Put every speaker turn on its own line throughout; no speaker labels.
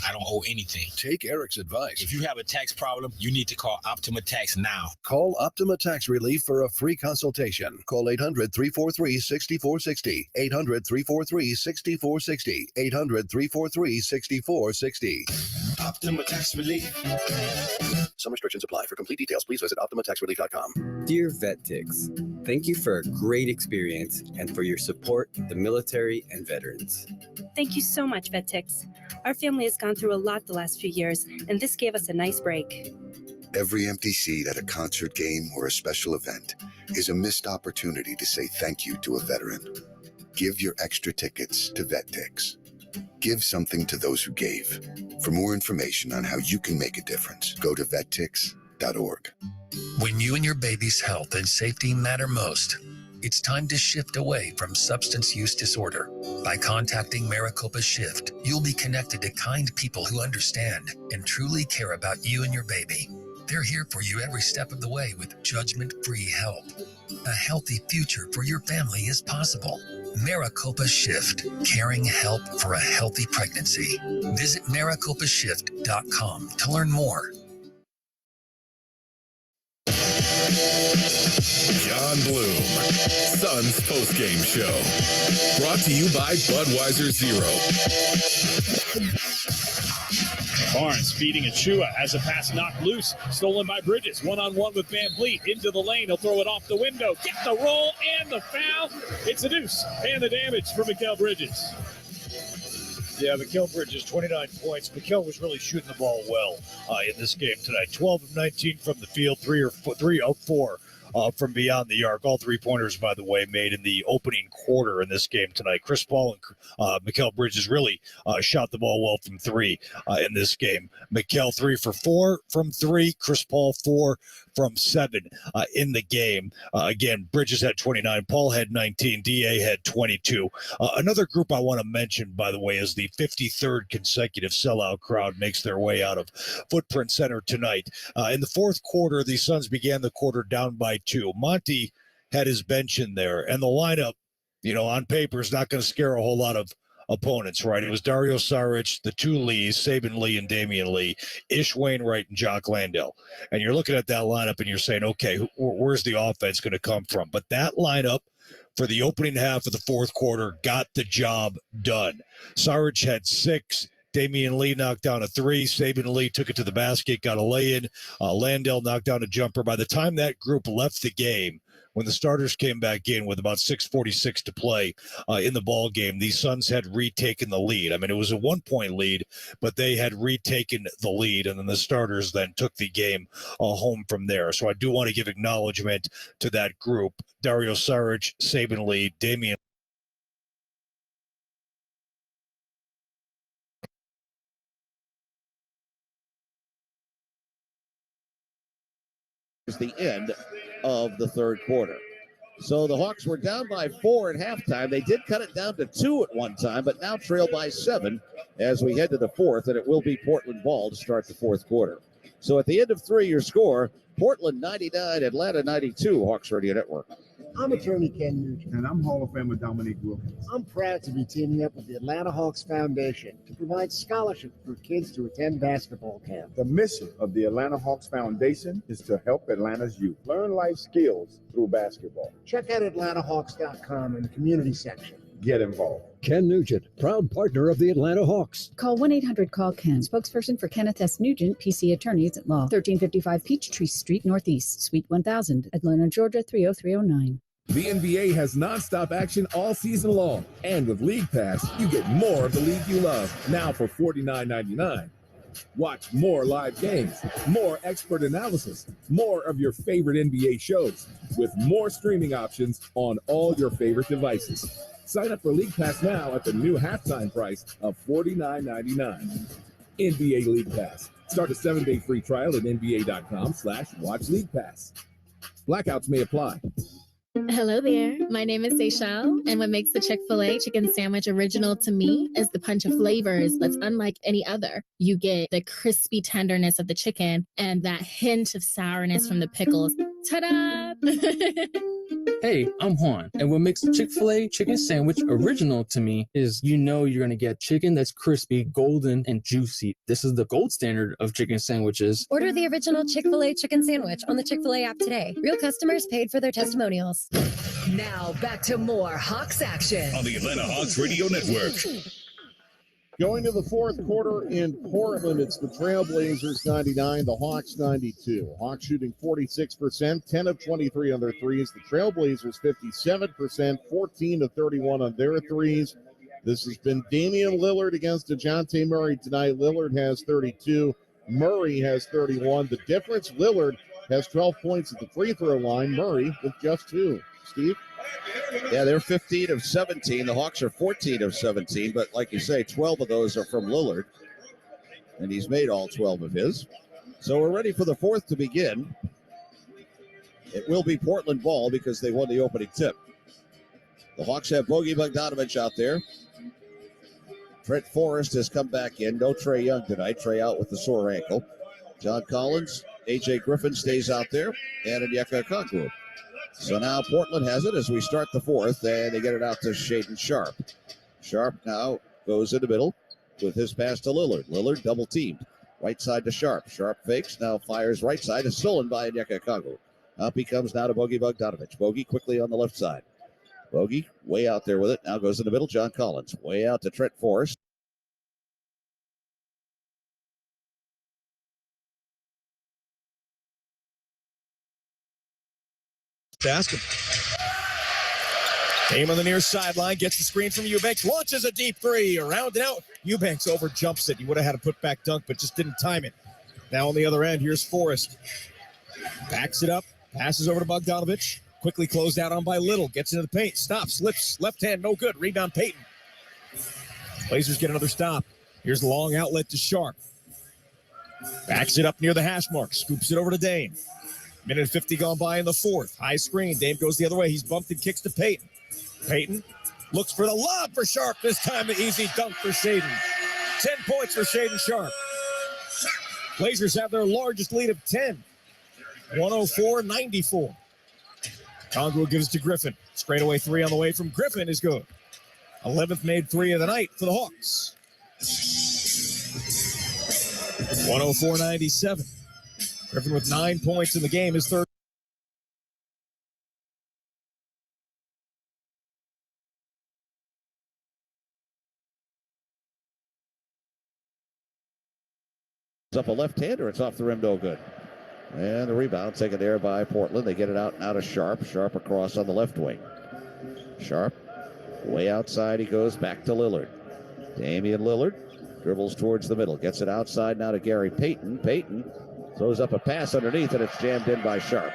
I don't owe anything.
Take Eric's advice.
If you have a tax problem, you need to call Optima Tax now.
Call Optima Tax Relief for a free consultation. Call 800-343-6460. 800-343-6460. 800-343-6460.
Optima Tax Relief.
Some restrictions apply. For complete details, please visit OptimaTaxRelief.com.
Dear VetTix, thank you for a great experience and for your support of the military and veterans.
Thank you so much, VetTix. Our family has gone through a lot the last few years, and this gave us a nice break.
Every empty seat at a concert game or a special event is a missed opportunity to say thank you to a veteran. Give your extra tickets to VetTix. Give something to those who gave. For more information on how you can make a difference, go to vettix.org.
When you and your baby's health and safety matter most, it's time to shift away from substance use disorder. By contacting Maricopa Shift, you'll be connected to kind people who understand and truly care about you and your baby. They're here for you every step of the way with judgment-free help. A healthy future for your family is possible. Maricopa Shift, caring help for a healthy pregnancy. Visit MaricopaShift.com to learn more.
John Bloom, Suns postgame show. Brought to you by Budweiser Zero.
Barnes feeding Achua, has a pass knocked loose, stolen by Bridges. One-on-one with Van Vliet into the lane. He'll throw it off the window. Get the roll and the foul. It's a deuce and the damage for Mikal Bridges.
Yeah, Mikal Bridges, 29 points. Mikal was really shooting the ball well in this game tonight. 12 of 19 from the field, 3 of 4 from beyond the arc. All three-pointers, by the way, made in the opening quarter in this game tonight. Chris Paul and Mikal Bridges really shot the ball well from three in this game. Mikal 3 for 4 from 3. Chris Paul 4 from 7 in the game. Again, Bridges had 29. Paul had 19. D.A. had 22. Another group I want to mention, by the way, is the 53rd consecutive sellout crowd makes their way out of Footprint Center tonight. In the fourth quarter, the Suns began the quarter down by 2. Monty had his bench in there, and the lineup, on paper is not going to scare a whole lot of opponents, right? It was Dario Saric, the two Lees, Saban Lee and Damian Lee, Ish Wainwright and Jock Landale. And you're looking at that lineup and you're saying, okay, where's the offense going to come from? But that lineup for the opening half of the fourth quarter got the job done. Saric had 6. Damian Lee knocked down a 3. Saban Lee took it to the basket, got a lay-in. Landale knocked down a jumper. By the time that group left the game, when the starters came back in with about 6:46 to play in the ball game, the Suns had retaken the lead. I mean, it was a 1-point lead, but they had retaken the lead, and then the starters then took the game home from there. So I do want to give acknowledgement to that group. Dario Saric, Saban Lee, Damian
is the end of the third quarter. So the Hawks were down by 4 at halftime. They did cut it down to 2 at one time, but now trail by 7 as we head to the fourth, and it will be Portland ball to start the fourth quarter. So at the end of 3, your score, Portland 99, Atlanta 92, Hawks Radio Network.
I'm attorney Ken Nugent.
And I'm Hall of Famer Dominique Wilkins.
I'm proud to be teaming up with the Atlanta Hawks Foundation to provide scholarships for kids to attend basketball camp.
The mission of the Atlanta Hawks Foundation is to help Atlanta's youth learn life skills through basketball.
Check out AtlantaHawks.com in the community section.
Get involved.
Ken Nugent, proud partner of the Atlanta Hawks.
Call 1-800-CALL-KEN, spokesperson for Kenneth S. Nugent, PC Attorneys at Law, 1355 Peachtree Street Northeast, Suite 1000, Atlanta, Georgia 30309.
The NBA has nonstop action all season long. And with League Pass, you get more of the league you love, now for $49.99. Watch more live games, more expert analysis, more of your favorite NBA shows, with more streaming options on all your favorite devices. Sign up for League Pass now at the new halftime price of $49.99. NBA League Pass. Start a 7-day free trial at nba.com/watchleaguepass. Blackouts may apply.
Hello there. My name is Seychelle, and what makes the Chick-fil-A chicken sandwich original to me is the punch of flavors that's unlike any other. You get the crispy tenderness of the chicken and that hint of sourness from the pickles. Ta-da!
Hey, I'm Juan, and what makes the Chick-fil-A chicken sandwich original to me is you're going to get chicken that's crispy, golden, and juicy. This is the gold standard of chicken sandwiches.
Order the original Chick-fil-A chicken sandwich on the Chick-fil-A app today. Real customers paid for their testimonials.
Now back to more Hawks action
on the Atlanta Hawks Radio Network.
Going to the fourth quarter in Portland, it's the Trailblazers 99, the Hawks 92. Hawks shooting 46%, 10 of 23 on their threes. The Trailblazers 57%, 14 of 31 on their threes. This has been Damian Lillard against DeJounte Murray tonight. Lillard has 32. Murray has 31. The difference, Lillard has 12 points at the free throw line. Murray with just 2. Steve?
Yeah, they're 15 of 17. The Hawks are 14 of 17, but like you say, 12 of those are from Lillard, and he's made all 12 of his. So we're ready for the fourth to begin. It will be Portland ball because they won the opening tip. The Hawks have Bogey Bogdanovic out there. Trent Forrest has come back in. No Trae Young tonight. Trae out with the sore ankle. John Collins, A.J. Griffin stays out there, and Onyeka Okongwu. So now Portland has it as we start the fourth, and they get it out to Shaedon Sharpe. Sharpe now goes in the middle with his pass to Lillard. Lillard double teamed. Right side to Sharpe. Sharpe fakes, now fires right side. Is stolen by Onyeka Okongwu. Up he comes now to Bogey Bogdanovic. Bogey quickly on the left side. Bogey way out there with it. Now goes in the middle. John Collins way out to Trent Forrest.
Basketball. Dame on the near sideline, gets the screen from Eubanks, launches a deep three, around and out. Eubanks over jumps it. He would have had a put-back dunk, but just didn't time it. Now on the other end, here's Forrest. Backs it up, passes over to Bogdanovic. Quickly closed out on by Little, gets into the paint, stops, slips, left hand, no good. Rebound Payton. Blazers get another stop. Here's the long outlet to Sharpe. Backs it up near the hash mark, scoops it over to Dame. Minute and 50 gone by in the fourth. High screen. Dame goes the other way. He's bumped and kicks to Payton. Payton looks for the lob for Sharpe. This time the easy dunk for Shaedon. 10 points for Shaedon Sharpe. Blazers have their largest lead of 10. 104-94. Okongwu gives to Griffin. Straightaway three on the way from Griffin is good. 11th made three of the night for the Hawks. 104-97. Griffin with 9 points in the game, his third.
It's up a left-hander. It's off the rim, no good. And the rebound taken there by Portland. They get it out now to Sharpe. Sharpe across on the left wing. Sharpe way outside. He goes back to Lillard. Damian Lillard dribbles towards the middle. Gets it outside now to Gary Payton. Payton throws up a pass underneath, and it's jammed in by Sharpe.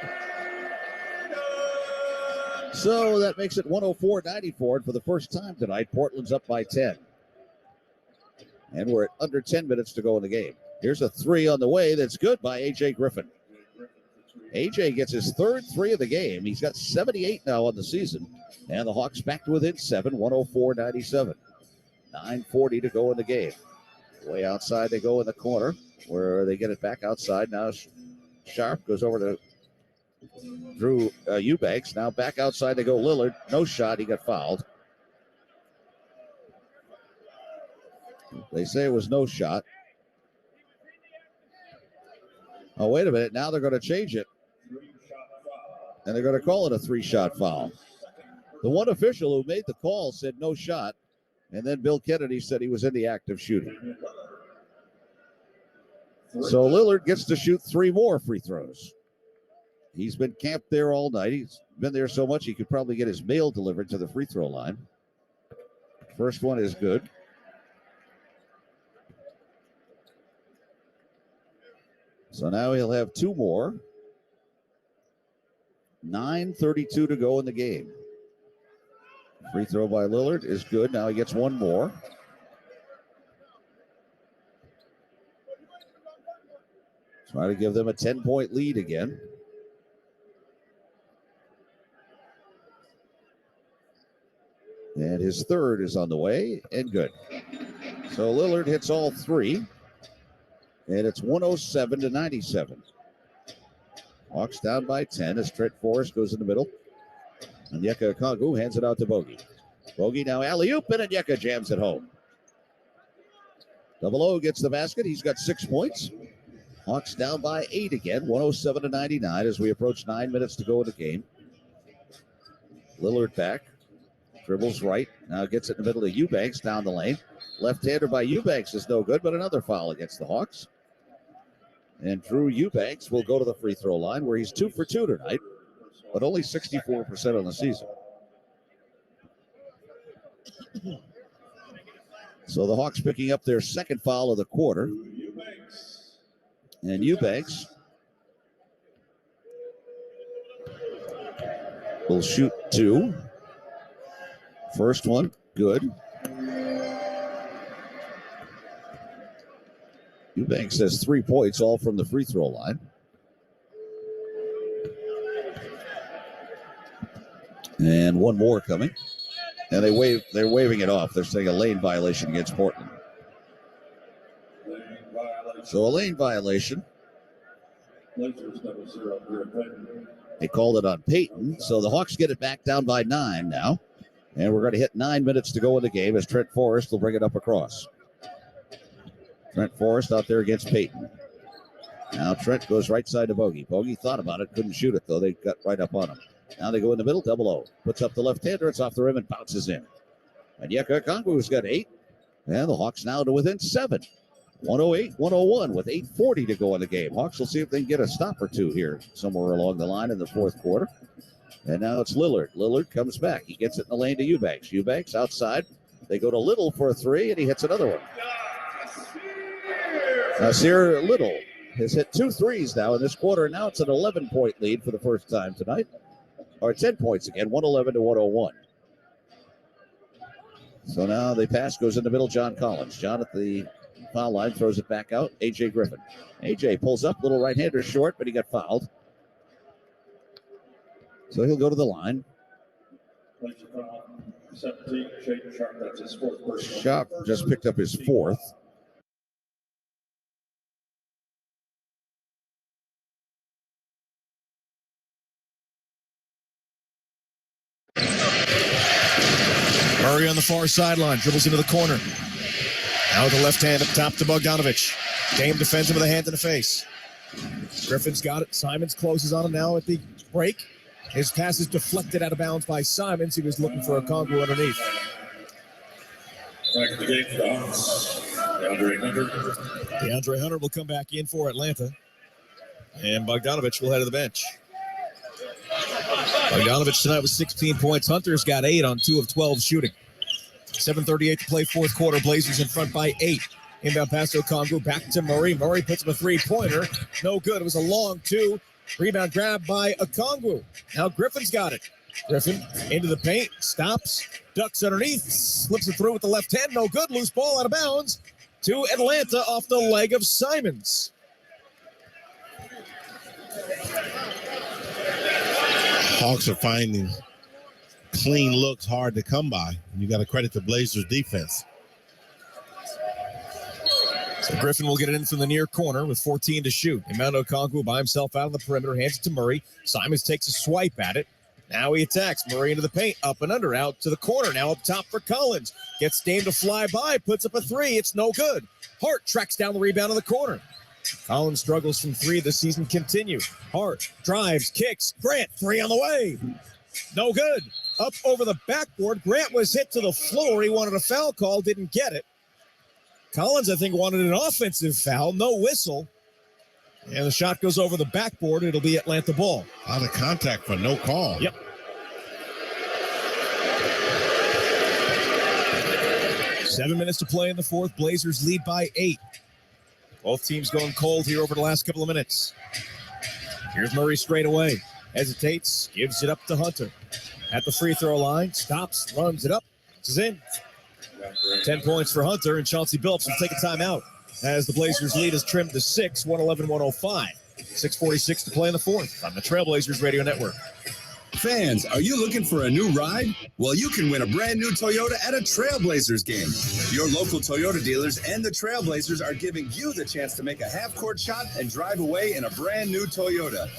So that makes it 104-94. And for the first time tonight, Portland's up by 10. And we're at under 10 minutes to go in the game. Here's a three on the way that's good by A.J. Griffin. A.J. gets his third three of the game. He's got 78 now on the season. And the Hawks back to within 7, 104-97. 9:40 to go in the game. Way outside they go in the corner where they get it back outside. Now Sharpe goes over to Drew Eubanks. Now back outside they go Lillard. No shot. He got fouled. They say it was no shot. Oh, wait a minute. Now they're going to change it. And they're going to call it a 3-shot foul. The one official who made the call said no shot. And then Bill Kennedy said he was in the act of shooting. So Lillard gets to shoot 3 more free throws. He's been camped there all night. He's been there so much he could probably get his mail delivered to the free throw line. First one is good. So now he'll have 2 more. 9:32 to go in the game. Free throw by Lillard is good. Now he gets 1 more. Try to give them a 10-point lead again. And his third is on the way and good. So Lillard hits all 3. And it's 107-97. Hawks down by 10 as Trent Forrest goes in the middle. And Yeka Okongwu hands it out to Bogey. Bogey now alley-oop, and Yeka jams it home. Double O gets the basket. He's got 6 points. Hawks down by 8 again, 107-99 as we approach 9 minutes to go in the game. Lillard back. Dribbles right. Now gets it in the middle of Eubanks down the lane. Left-hander by Eubanks is no good, but another foul against the Hawks. And Drew Eubanks will go to the free throw line where he's 2 for 2 tonight, but only 64% on the season. So the Hawks picking up their second foul of the quarter. And Eubanks will shoot 2. First one, good. Eubanks has 3 points, all from the free throw line. And one more coming. And they're waving it off. They're saying a lane violation against Portland. So a lane violation. They called it on Payton. So the Hawks get it back down by 9 now. And we're going to hit 9 minutes to go in the game as Trent Forrest will bring it up across. Trent Forrest out there against Payton. Now Trent goes right side to Bogey. Bogey thought about it, couldn't shoot it though. They got right up on him. Now they go in the middle, double O. Puts up the left-hander, it's off the rim and bounces in. And Yeka Okongwu's got 8. And the Hawks now to within 7. 108-101 with 8:40 to go in the game. Hawks will see if they can get a stop or two here somewhere along the line in the fourth quarter. And now it's Lillard. Lillard comes back. He gets it in the lane to Eubanks. Eubanks outside. They go to Little for a 3, and he hits another one. Nasir Little has hit 2 threes now in this quarter. Now it's an 11-point lead for the first time tonight. Or 10 points again, 111-101. So now the pass goes in the middle, John Collins. John at the foul line throws it back out, A.J. Griffin. A.J. pulls up, little right-hander short, but he got fouled. So he'll go to the line. Sharp just picked up his 4th.
Murray on the far sideline, dribbles into the corner. Now with the left hand up top to Bogdanovich. Dame defends him with a hand in the face. Griffin's got it. Simons closes on him now at the break. His pass is deflected out of bounds by Simons. He was looking for Okongwu underneath.
Back to the game for the Hawks.
DeAndre Hunter will come back in for Atlanta. And Bogdanovich will head to the bench. Bogdanovich tonight with 16 points. Hunter's got 8 on 2 of 12 shooting. 7:38 to play fourth quarter. Blazers in front by 8. Inbound pass to Okongwu. Back to Murray. Murray puts up a 3-pointer. No good. It was a long 2. Rebound grab by Okongwu. Now Griffin's got it. Griffin into the paint. Stops. Ducks underneath. Slips it through with the left hand. No good. Loose ball out of bounds to Atlanta off the leg of Simons.
Hawks are finding clean looks hard to come by. You got to credit the Blazers defense.
So Griffin will get it in from the near corner with 14 to shoot. Emmanuel Okongwu by himself out on the perimeter, hands it to Murray. Simons takes a swipe at it. Now he attacks. Murray into the paint, up and under, out to the corner. Now up top for Collins. Gets Dame to fly by, puts up a 3. It's no good. Hart tracks down the rebound in the corner. Collins struggles from 3. The season continues. Hart drives, kicks. Grant, 3 on the way. No good. Up over the backboard. Grant was hit to the floor. He wanted a foul call, didn't get it. Collins, I think, wanted an offensive foul. No whistle. And the shot goes over the backboard. It'll be Atlanta ball.
Out of contact for no call.
Yep. 7 minutes to play in the fourth. Blazers lead by 8. Both teams going cold here over the last couple of minutes. Here's Murray straight away. Hesitates, gives it up to Hunter. At the free throw line, stops, runs it up. This is in. 10 points for Hunter, and Chauncey Billups will take a timeout as the Blazers lead is trimmed to 6, 111-105. 6:46 to play in the fourth on the Trailblazers Radio Network.
Fans, are you looking for a new ride? Well, you can win a brand new Toyota at a Trailblazers game. Your local Toyota dealers and the Trailblazers are giving you the chance to make a half-court shot and drive away in a brand new Toyota.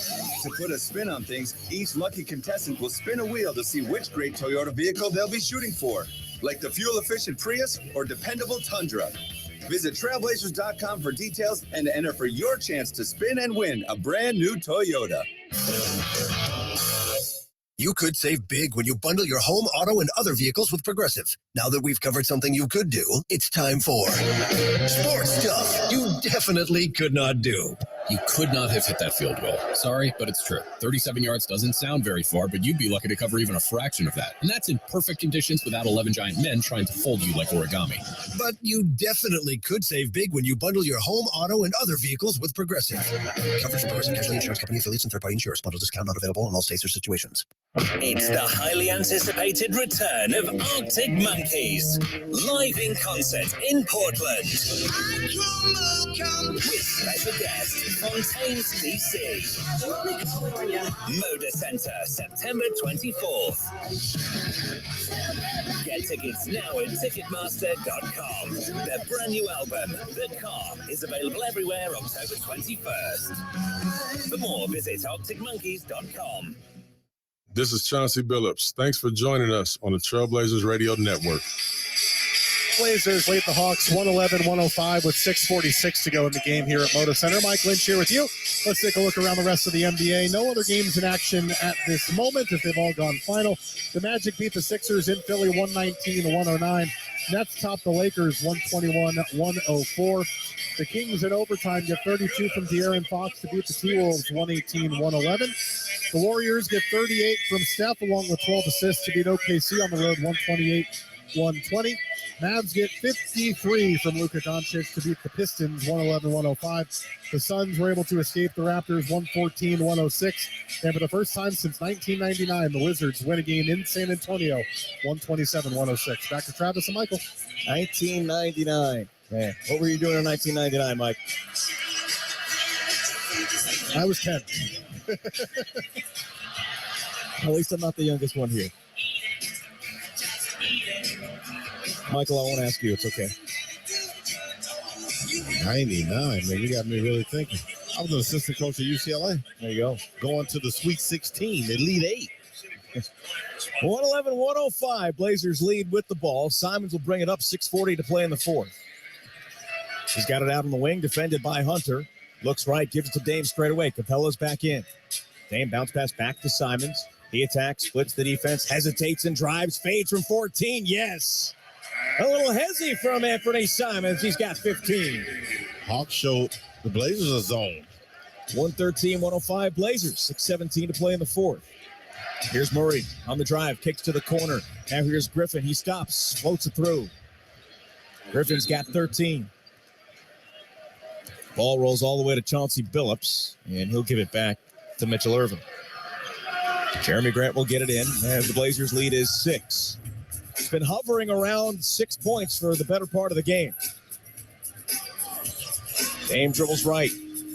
To put a spin on things, each lucky contestant will spin a wheel to see which great Toyota vehicle they'll be shooting for, like the fuel-efficient Prius or dependable Tundra. Visit Trailblazers.com for details and to enter for your chance to spin and win a brand new Toyota.
You could save big when you bundle your home, auto, and other vehicles with Progressive. Now that we've covered something you could do, it's time for sports stuff you definitely could not do.
You could not have hit that field goal. Sorry, but it's true. 37 yards doesn't sound very far, but you'd be lucky to cover even a fraction of that. And that's in perfect conditions without 11 giant men trying to fold you like origami.
But you definitely could save big when you bundle your home, auto, and other vehicles with Progressive. Coverage for Progressive Casualty Insurance Company affiliates and third-party insurers. Bundle discount not available in all states or situations.
It's the highly anticipated return of Arctic Monkeys, live in concert in Portland. With special guest, Fontaines DC. Moda Center, September 24th. Get tickets now at Ticketmaster.com. Their brand new album, The Car, is available everywhere October 21st. For more, visit ArcticMonkeys.com.
This is Chauncey Billups. Thanks for joining us on the Trailblazers Radio Network.
Blazers lead the Hawks 111-105 with 6:46 to go in the game here at Moda Center. Mike Lynch here with you. Let's take a look around the rest of the NBA. No other games in action at this moment as they've all gone final. The Magic beat the Sixers in Philly 119-109. Nets top the Lakers 121-104. The Kings in overtime get 32 from De'Aaron Fox to beat the T-Wolves 118-111. The Warriors get 38 from Steph along with 12 assists to beat OKC on the road 128-120. Mavs get 53 from Luka Doncic to beat the Pistons 111-105. The Suns were able to escape the Raptors 114-106. And for the first time since 1999, the Wizards win a game in San Antonio 127-106. Back to Travis and Michael.
1999. Man, what were you doing in 1999, Mike?
I was 10.
At least I'm not the youngest one here. Michael, I won't ask you. It's okay.
99, man. You got me really thinking. I was an assistant coach at UCLA.
There you go.
Going to the Sweet 16, Elite 8.
111-105. Blazers lead with the ball. Simons will bring it up. 6:40 to play in the fourth. He's got it out on the wing, defended by Hunter. Looks right, gives it to Dame straight away. Capella's back in. Dame bounce pass back to Simons. He attacks, splits the defense, hesitates and drives, fades from 14. Yes. A little hezzy from Anthony Simons. He's got 15.
Hawks showed the Blazers a zone.
113-105 Blazers. 6:17 to play in the fourth. Here's Murray on the drive, kicks to the corner. Now here's Griffin. He stops, floats it through. Griffin's got 13. Ball rolls all the way to Chauncey Billups, and he'll give it back to Mitchell Irvin. Jeremy Grant will get it in as the Blazers lead is 6. It's been hovering around 6 points for the better part of the game. Dame dribbles right,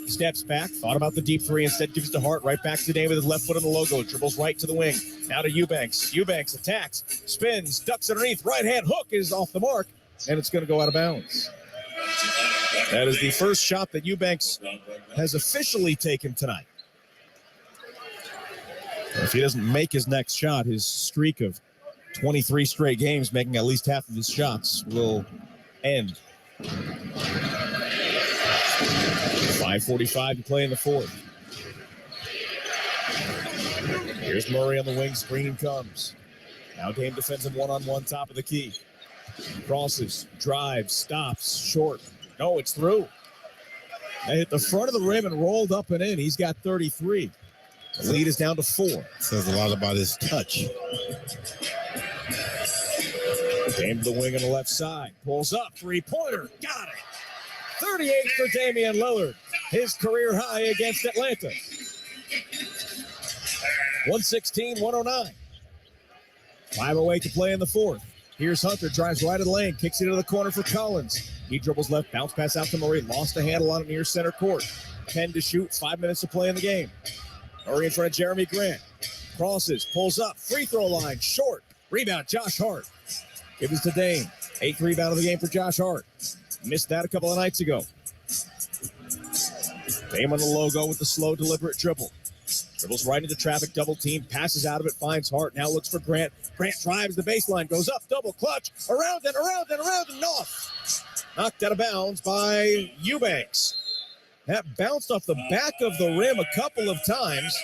steps back, thought about the deep three, instead gives it to Hart, right back to Dame with his left foot on the logo, dribbles right to the wing. Now to Eubanks. Eubanks attacks, spins, ducks underneath, right hand hook is off the mark, and it's going to go out of bounds. That is the first shot that Eubanks has officially taken tonight. If he doesn't make his next shot, his streak of 23 straight games making at least half of his shots will end. 5:45 to play in the fourth. Here's Murray on the wing, screen comes. Now Dame defends him one-on-one, top of the key. Crosses, drives, stops, short. No, it's through. They hit the front of the rim and rolled up and in. He's got 33. The lead is down to 4.
Says a lot about his touch.
Dame to the wing on the left side. Pulls up, three-pointer. Got it. 38 for Damian Lillard. His career high against Atlanta. 116-109. 5:08 to play in the fourth. Here's Hunter, drives right of the lane, kicks it into the corner for Collins. He dribbles left, bounce pass out to Murray, lost a handle on it near center court. 10 to shoot, 5 minutes to play in the game. Murray in front of Jeremy Grant.
Crosses, pulls up, free throw line, short. Rebound, Josh Hart. Give it to Dame. 8th rebound of the game for Josh Hart. Missed that a couple of nights ago. Dame on the logo with the slow, deliberate dribble. Dribbles right into traffic, double team, passes out of it, finds Hart, now looks for Grant. Grant drives the baseline, goes up, double clutch, around and off. Knocked out of bounds by Eubanks. That bounced off the back of the rim a couple of times,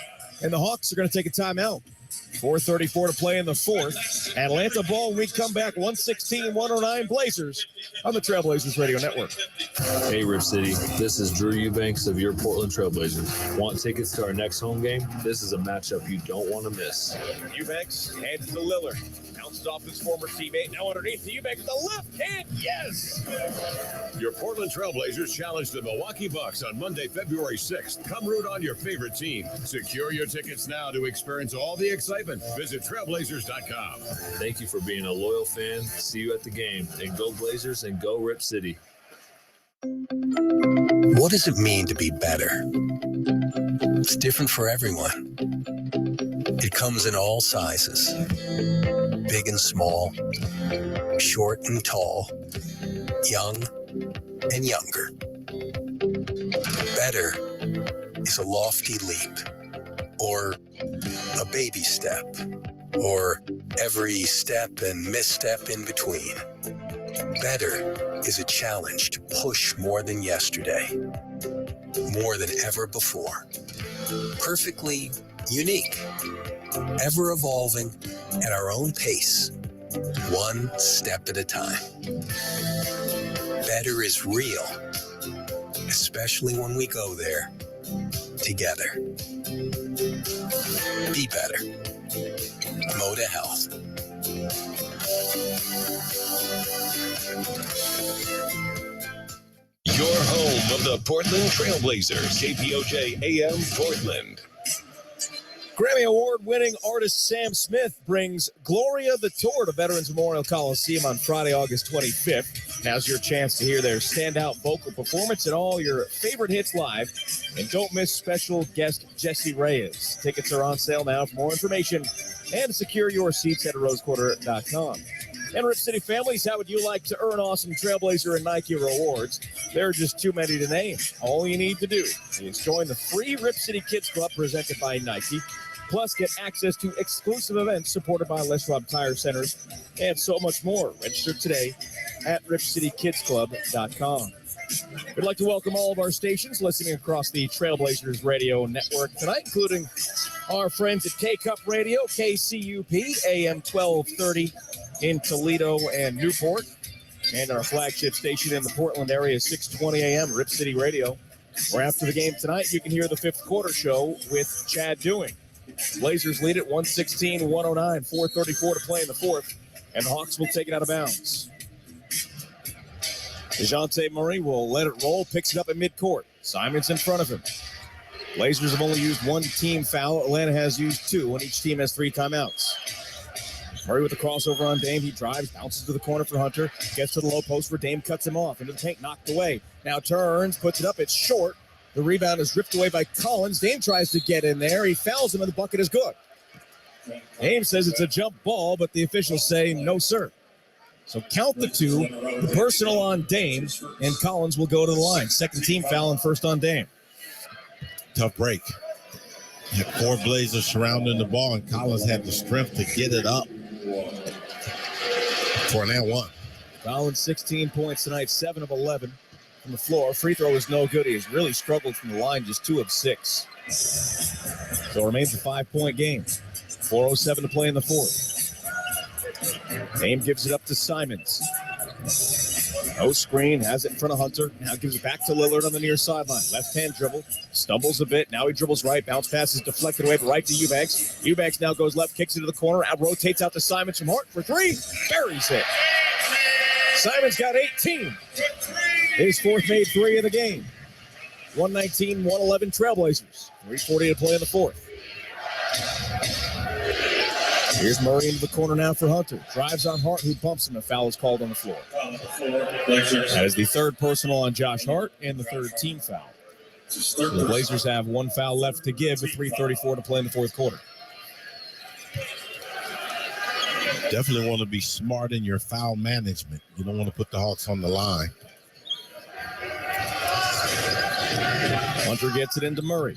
and the Hawks are going to take a timeout. 4:34 to play in the fourth. Atlanta ball, we come back 116-109 Blazers on the Trailblazers Radio Network.
Hey, Rip City. This is Drew Eubanks of your Portland Trailblazers. Want tickets to our next home game? This is a matchup you don't want to miss.
Eubanks hands to Lillard. Bounces off his former teammate. Now underneath to Eubanks with the left hand. Yes!
Your Portland Trailblazers challenge the Milwaukee Bucks on Monday, February 6th. Come root on your favorite team. Secure your tickets now to experience all the excitement. Visit Trailblazers.com.
Thank you for being a loyal fan. See you at the game. And go Blazers and go Rip City.
What does it mean to be better? It's different for everyone. It comes in all sizes, big and small, short and tall, young and younger. Better is a lofty leap, or a baby step, or every step and misstep in between. Better is a challenge to push more than yesterday, more than ever before. Perfectly unique, ever evolving at our own pace, one step at a time. Better is real, especially when we go there together. Be better. Moda Health.
Your home of the Portland Trailblazers. KPOJ AM Portland.
Grammy Award-winning artist Sam Smith brings Gloria the Tour to Veterans Memorial Coliseum on Friday, August 25th. Now's your chance to hear their standout vocal performance and all your favorite hits live. And don't miss special guest Jesse Reyes. Tickets are on sale now. For more information and secure your seats at rosequarter.com. And Rip City families, how would you like to earn awesome Trailblazer and Nike rewards? There are just too many to name. All you need to do is join the free Rip City Kids Club presented by Nike. Plus, get access to exclusive events supported by Les Schwab Tire Centers and so much more. Register today at ripcitykidsclub.com. We'd like to welcome all of our stations listening across the Trailblazers Radio Network tonight, including our friends at K-Cup Radio, KCUP, AM 1230 in Toledo and Newport, and our flagship station in the Portland area, 620 AM, Rip City Radio, where after the game tonight, you can hear the fifth quarter show with Chad Dewing. Blazers lead it 116-109, 4:34 to play in the fourth, and the Hawks will take it out of bounds. DeJounte Murray will let it roll, picks it up at midcourt. Simon's in front of him. Blazers have only used one team foul. Atlanta has used two, and each team has 3 timeouts. Murray with the crossover on Dame. He drives, bounces to the corner for Hunter, gets to the low post where Dame cuts him off. Into the tank, knocked away. Now turns, puts it up. It's short. The rebound is ripped away by Collins. Dame tries to get in there. He fouls him, and the bucket is good. Dame says it's a jump ball, but the officials say no, sir. So count the 2, the personal on Dame, and Collins will go to the line. Second team foul and first on Dame.
Tough break. Had 4 Blazers surrounding the ball, and Collins had the strength to get it up for an and one.
Collins 16 points tonight, 7 of 11 from the floor. Free throw is no good. He has really struggled from the line, just 2 of 6. So it remains a 5-point game. 4:07 to play in the fourth. Dame gives it up to Simons. No screen, has it in front of Hunter. Now gives it back to Lillard on the near sideline. Left-hand dribble, stumbles a bit. Now he dribbles right. Bounce pass is deflected away, but right to Eubanks. Eubanks now goes left, kicks it to the corner, out rotates out to Simons from Hart for 3. Buries it. Simons got 18. His fourth made 3 of the game. 119-111 Trailblazers. 3:40 to play in the fourth. Here's Murray into the corner now for Hunter. Drives on Hart, who bumps him. A foul is called on the floor. That is the third personal on Josh Hart and the third team foul. The Blazers have 1 foul left to give with 3:34 to play in the fourth quarter.
Definitely want to be smart in your foul management. You don't want to put the Hawks on the line.
Hunter gets it into Murray.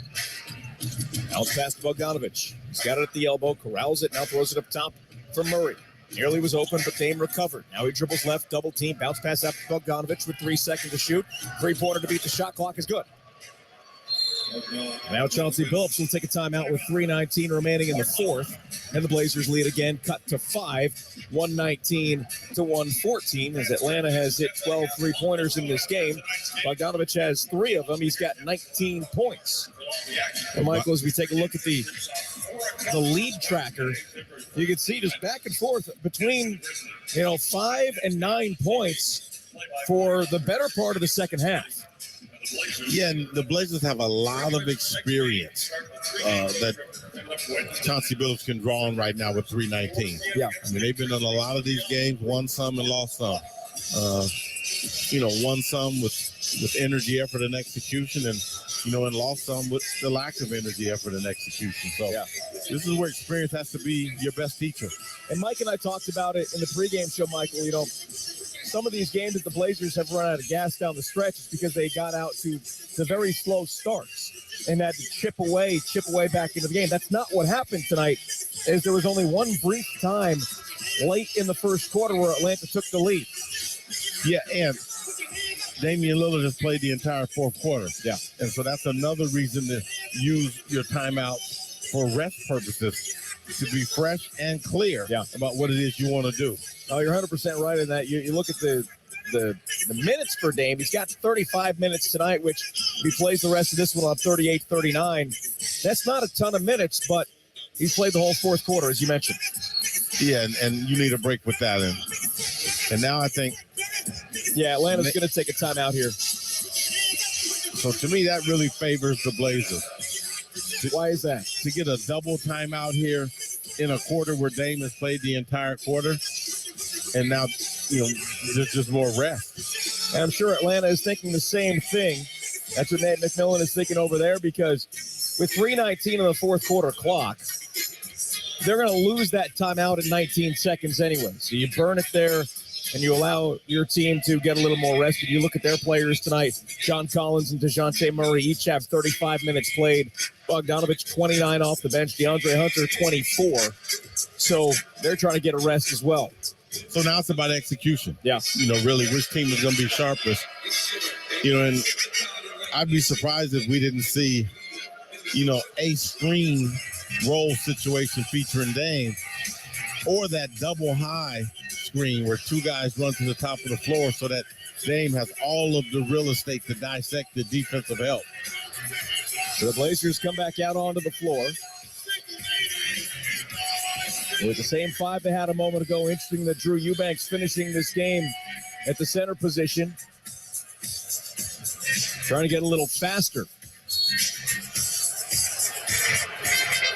Bounce past Bogdanovich. He's got it at the elbow, corrals it, now throws it up top for Murray. Nearly was open, but Dame recovered. Now he dribbles left, double team, bounce pass up to Bogdanovich with 3 seconds to shoot. Three-pointer to beat the shot clock is good. Now Chauncey Billups will take a timeout with 3:19 remaining in the fourth. And the Blazers lead again, cut to 5, 119 to 114, as Atlanta has hit 12 three-pointers in this game. Bogdanovich has 3 of them. He's got 19 points. And Michael, as we take a look at the lead tracker, you can see just back and forth between 5 and 9 points for the better part of the second half.
Yeah, and the Blazers have a lot of experience that Chauncey Billups can draw on right now with 3:19.
Yeah.
I mean, they've been in a lot of these games, won some and lost some. Won some with energy, effort, and execution, and and lost some with the lack of energy, effort, and execution. So this is where experience has to be your best teacher.
And Mike and I talked about it in the pregame show, Michael. Some of these games that the Blazers have run out of gas down the stretch is because they got out to very slow starts and had to chip away back into the game. That's not what happened tonight, as there was only one brief time late in the first quarter where Atlanta took the lead.
Yeah, and Damian Lillard has played the entire fourth quarter.
Yeah.
And so that's another reason to use your timeout for rest purposes, to be fresh and clear about what it is you want to do.
Oh, you're 100% right in that. You look at the minutes for Dame. He's got 35 minutes tonight, which he plays the rest of this one on 38-39. That's not a ton of minutes, but he's played the whole fourth quarter, as you mentioned.
Yeah, and you need a break with that. And now I think...
Yeah, Atlanta's going to take a timeout here.
So to me, that really favors the Blazers.
Why is that?
To get a double timeout here in a quarter where Dame has played the entire quarter, and now there's just more rest.
And I'm sure Atlanta is thinking the same thing. That's what Nate McMillan is thinking over there, because with 3:19 on the fourth quarter clock, they're going to lose that timeout in 19 seconds anyway. So you burn it there, and you allow your team to get a little more rested. You look at their players tonight. John Collins and DeJounte Murray each have 35 minutes played. Bogdanovich, 29 off the bench. DeAndre Hunter, 24. So they're trying to get a rest as well.
So now it's about execution.
Yeah.
Really, which team is going to be sharpest. And I'd be surprised if we didn't see, a screen roll situation featuring Dame, or that double high screen where 2 guys run to the top of the floor so that Dame has all of the real estate to dissect the defensive help.
So the Blazers come back out onto the floor with the same 5 they had a moment ago. Interesting that Drew Eubanks finishing this game at the center position, trying to get a little faster.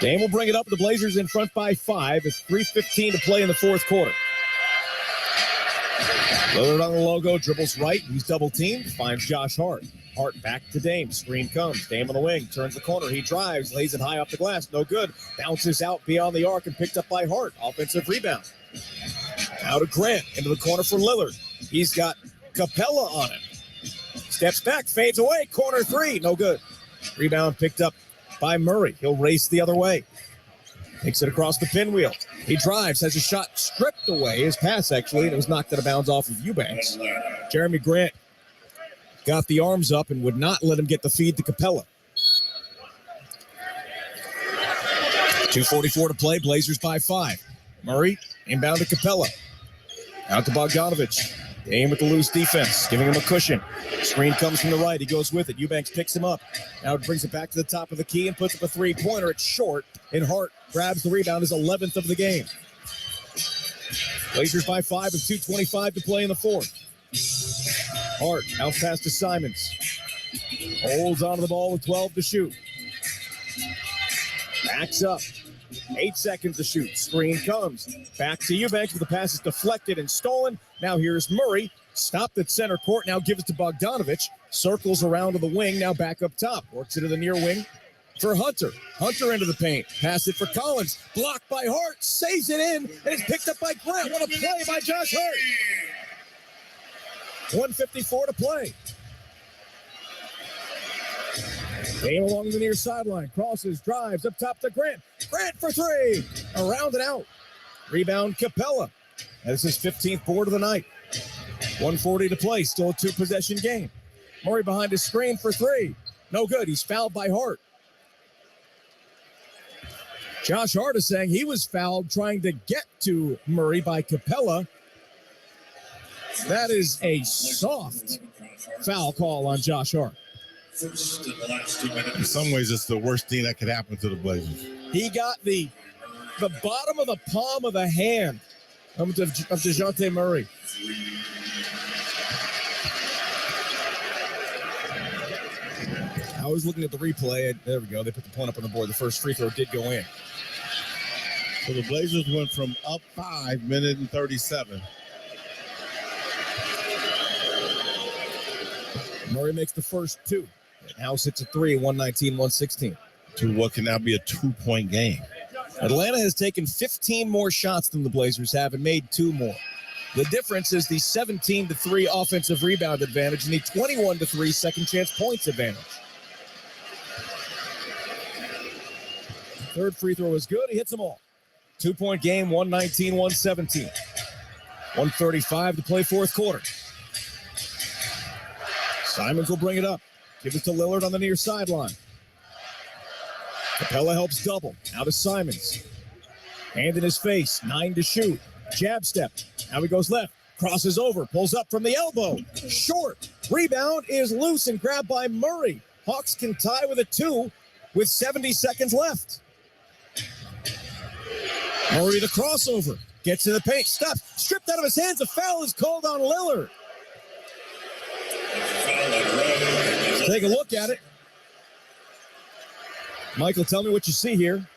Dame will bring it up. The Blazers in front by 5. It's 3:15 to play in the fourth quarter. Lillard on the logo, dribbles right. He's double teamed, finds Josh Hart. Hart back to Dame. Screen comes. Dame on the wing, turns the corner. He drives, lays it high off the glass. No good. Bounces out beyond the arc and picked up by Hart. Offensive rebound. Now to Grant, into the corner for Lillard. He's got Capella on him. Steps back, fades away. Corner 3, no good. Rebound picked up by Murray. He'll race the other way. Takes it across the pinwheel. He drives, has a shot stripped away. His pass, actually, and it was knocked out of bounds off of Eubanks. Jeremy Grant got the arms up and would not let him get the feed to Capella. 2:44 to play. Blazers by 5. Murray inbound to Capella. Out to Bogdanovich. Dame with the loose defense, giving him a cushion. Screen comes from the right. He goes with it. Eubanks picks him up. Now brings it back to the top of the key and puts up a three-pointer. It's short, and Hart grabs the rebound, his 11th of the game. Blazers by 5 with 2:25 to play in the fourth. Hart out pass to Simons. Holds onto the ball with 12 to shoot. Backs up. 8 seconds to shoot. Screen comes. Back to Eubanks, but the pass is deflected and stolen. Now here's Murray. Stopped at center court. Now gives it to Bogdanovich. Circles around to the wing. Now back up top. Works it to the near wing for Hunter. Hunter into the paint. Pass it for Collins. Blocked by Hart. Saves it in. And it's picked up by Grant. What a play by Josh Hart. 1:54 to play. Game along the near sideline. Crosses, drives up top to Grant. Grant for three. Around and out. Rebound Capella. That's his 15th board of the night. 1:40 to play. Still a 2-possession game. Murray behind his screen for three. No good. He's fouled by Hart. Josh Hart is saying he was fouled trying to get to Murray by Capella. That is a soft foul call on Josh Hart.
In some ways, it's the worst thing that could happen to the Blazers.
He got the bottom of the palm of the hand of DeJounte Murray. I was looking at the replay. There we go. They put the point up on the board. The first free throw did go in.
So the Blazers went from up 5, minute and 37.
Murray makes the first two. It now sits at 3, 119-116.
To what can now be a 2-point game.
Atlanta has taken 15 more shots than the Blazers have and made 2 more. The difference is the 17-3 offensive rebound advantage and the 21-3 second chance points advantage. Third free throw is good. He hits them all. 2-point game, 119-117. 1:35 to play fourth quarter. Simons will bring it up. Give it to Lillard on the near sideline. Capella helps double. Now to Simons. Hand in his face. 9 to shoot. Jab step. Now he goes left. Crosses over. Pulls up from the elbow. Short. Rebound is loose and grabbed by Murray. Hawks can tie with a 2 with 70 seconds left. Murray the crossover. Gets in the paint. Stops. Stripped out of his hands. A foul is called on Lillard. Take a look at it. Michael, tell me what you see here.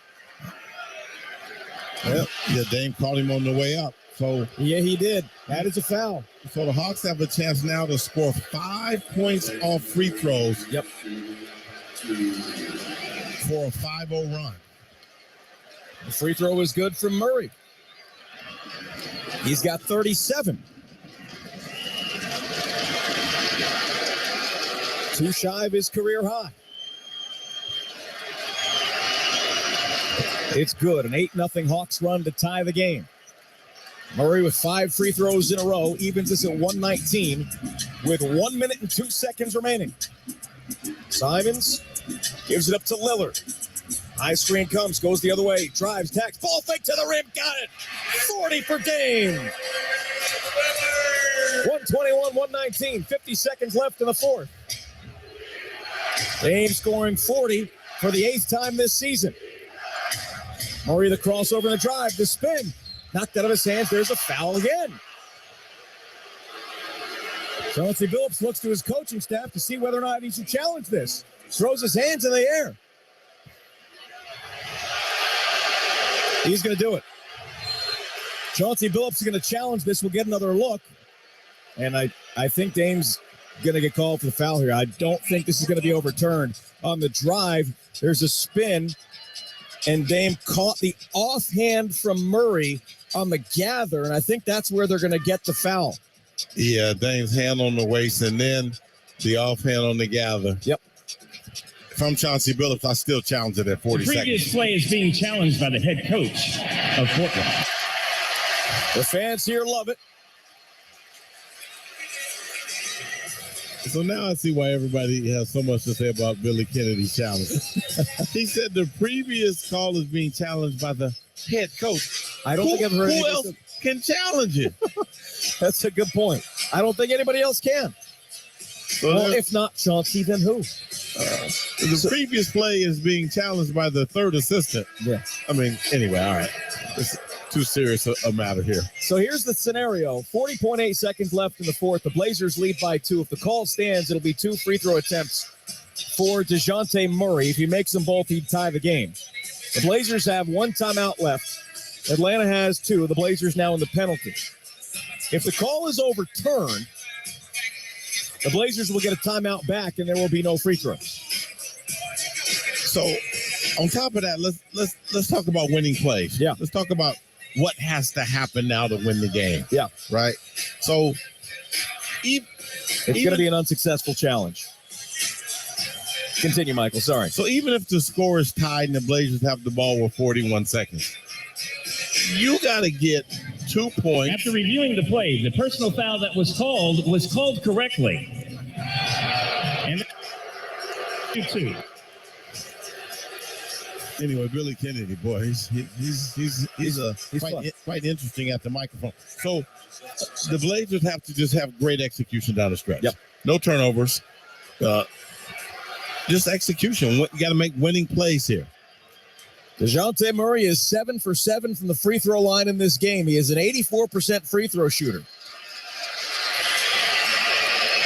Yeah, Dame called him on the way up. So
yeah, he did. That is a foul.
So the Hawks have a chance now to score 5 points off free throws.
Yep.
For a 5-0 run.
The free throw is good from Murray. He's got 37. 2 shy of his career high. It's good. An 8-0 Hawks run to tie the game. Murray with 5 free throws in a row evens us at 119 with 1 minute and 2 seconds remaining. Simons gives it up to Lillard. High screen comes, goes the other way, drives, tacks, ball fake to the rim, got it. 40 for Dame. 121-119, 50 seconds left in the fourth. Dame scoring 40 for the 8th time this season. Murray the crossover and the drive, the spin. Knocked out of his hands, there's a foul again. Chauncey Billups looks to his coaching staff to see whether or not he should challenge this. Throws his hands in the air. He's going to do it. Chauncey Billups is going to challenge this. We'll get another look. And I think Dame's going to get called for the foul here. I don't think this is going to be overturned. On the drive, there's a spin, and Dame caught the offhand from Murray on the gather, and I think that's where they're going to get the foul.
Yeah, Dame's hand on the waist, and then the offhand on the gather.
Yep.
If I'm Chauncey Billups, I still challenge it at 40
The previous
seconds.
play is being challenged by the head coach of Portland.
The fans here love it.
So now I see why everybody has so much to say about Billy Kennedy's challenge. He said the previous call is being challenged by the head coach.
I don't think I've heard
who else can challenge it.
That's a good point. I don't think anybody else can. Well, if not Chauncey, then who?
The previous play is being challenged by the third assistant.
Yeah.
I mean, anyway, all right. It's too serious a matter here.
So here's the scenario. 40.8 seconds left in the fourth. The Blazers lead by 2. If the call stands, it'll be 2 free throw attempts for DeJounte Murray. If he makes them both, he'd tie the game. The Blazers have 1 timeout left. Atlanta has 2. The Blazers now in the penalty. If the call is overturned, the Blazers will get a timeout back, and there will be no free throws.
So On top of that, let's talk about winning plays.
Yeah.
Let's talk about what has to happen now to win the game.
Yeah.
Right. So
it's going to be an unsuccessful challenge. Continue, Michael. Sorry.
So even if the score is tied and the Blazers have the ball with 41 seconds, you got to get 2 points.
After reviewing the play, the personal foul that was called correctly. And 2.
Anyway, Billy Kennedy, boy, he's quite interesting at the microphone. So the Blazers have to just have great execution down the stretch.
Yep.
No turnovers. Just execution. You got to make winning plays here.
DeJounte Murray is 7 for 7 from the free throw line in this game. He is an 84% free throw shooter.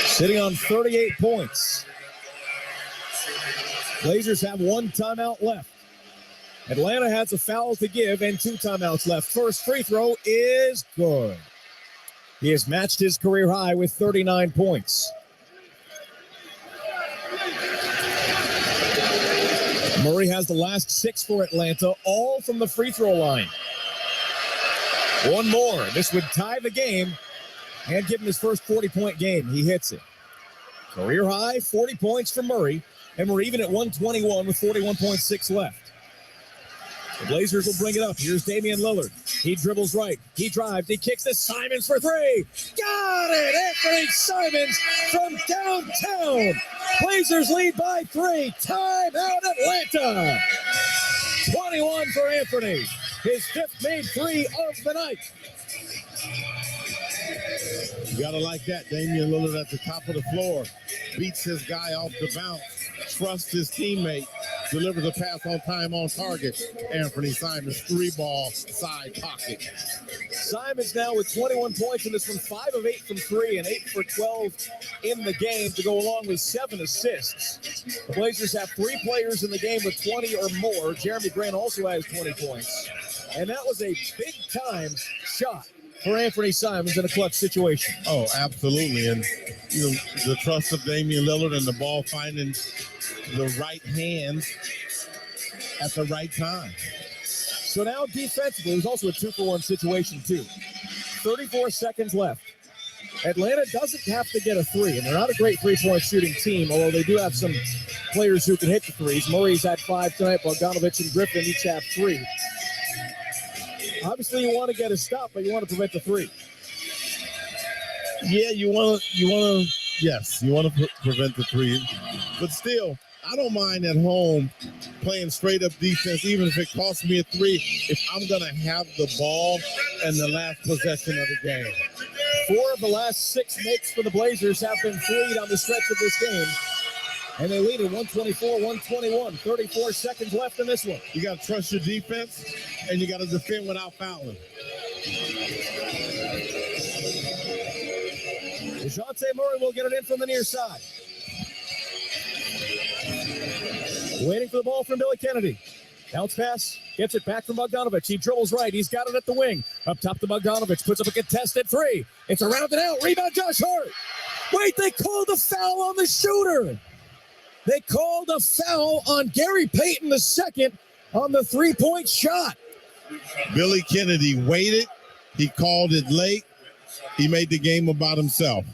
Sitting on 38 points. Blazers have 1 timeout left. Atlanta has a foul to give and 2 timeouts left. First free throw is good. He has matched his career high with 39 points. Murray has the last 6 for Atlanta, all from the free throw line. 1 more. This would tie the game and give him his first 40-point game. He hits it. Career high, 40 points for Murray, and we're even at 121 with 41.6 left. The Blazers will bring it up. Here's Damian Lillard. He dribbles right. He drives. He kicks to Simons for 3. Got it! Anthony Simons from downtown. Blazers lead by 3. Timeout Atlanta. 21 for Anthony. His 5th made 3 of the night.
You got to like that. Damian Lillard at the top of the floor. Beats his guy off the bounce. Trusts his teammate. Delivers a pass on time, on target. Anthony Simons, 3-ball side pocket.
Simons now with 21 points in this one, 5 of 8 from 3 and 8 for 12 in the game to go along with 7 assists. The Blazers have 3 players in the game with 20 or more. Jeremy Grant also has 20 points. And that was a big-time shot for Anthony Simons in a clutch situation.
Oh, absolutely. And the trust of Damian Lillard and the ball finding the right hands at the right time.
So now defensively, it was also a 2-for-1 situation too. 34 seconds left. Atlanta doesn't have to get a 3, and they're not a great 3-point shooting team, although they do have some players who can hit the 3s. Murray's had 5 tonight. Bogdanovich and Griffin each have 3. Obviously, you want to get a stop, but you want to prevent the 3.
Yeah, you want to prevent the 3. But still, I don't mind at home playing straight up defense, even if it costs me a 3, if I'm going to have the ball and the last possession of the game.
4 of the last 6 makes for the Blazers have been freed on the stretch of this game. And they lead at 124-121. 34 seconds left in this one.
You got to trust your defense, and you got to defend without fouling.
DeJounte Murray will get it in from the near side. Waiting for the ball from Billy Kennedy. Bounce pass, gets it back from Bogdanovich. He dribbles right. He's got it at the wing. Up top to Bogdanovich. Puts up a contested 3. It's around and out. Rebound, Josh Hart. Wait, they called a foul on the shooter. They called a foul on Gary Payton II on the 3-point shot.
Billy Kennedy waited. He called it late. He made the game about himself.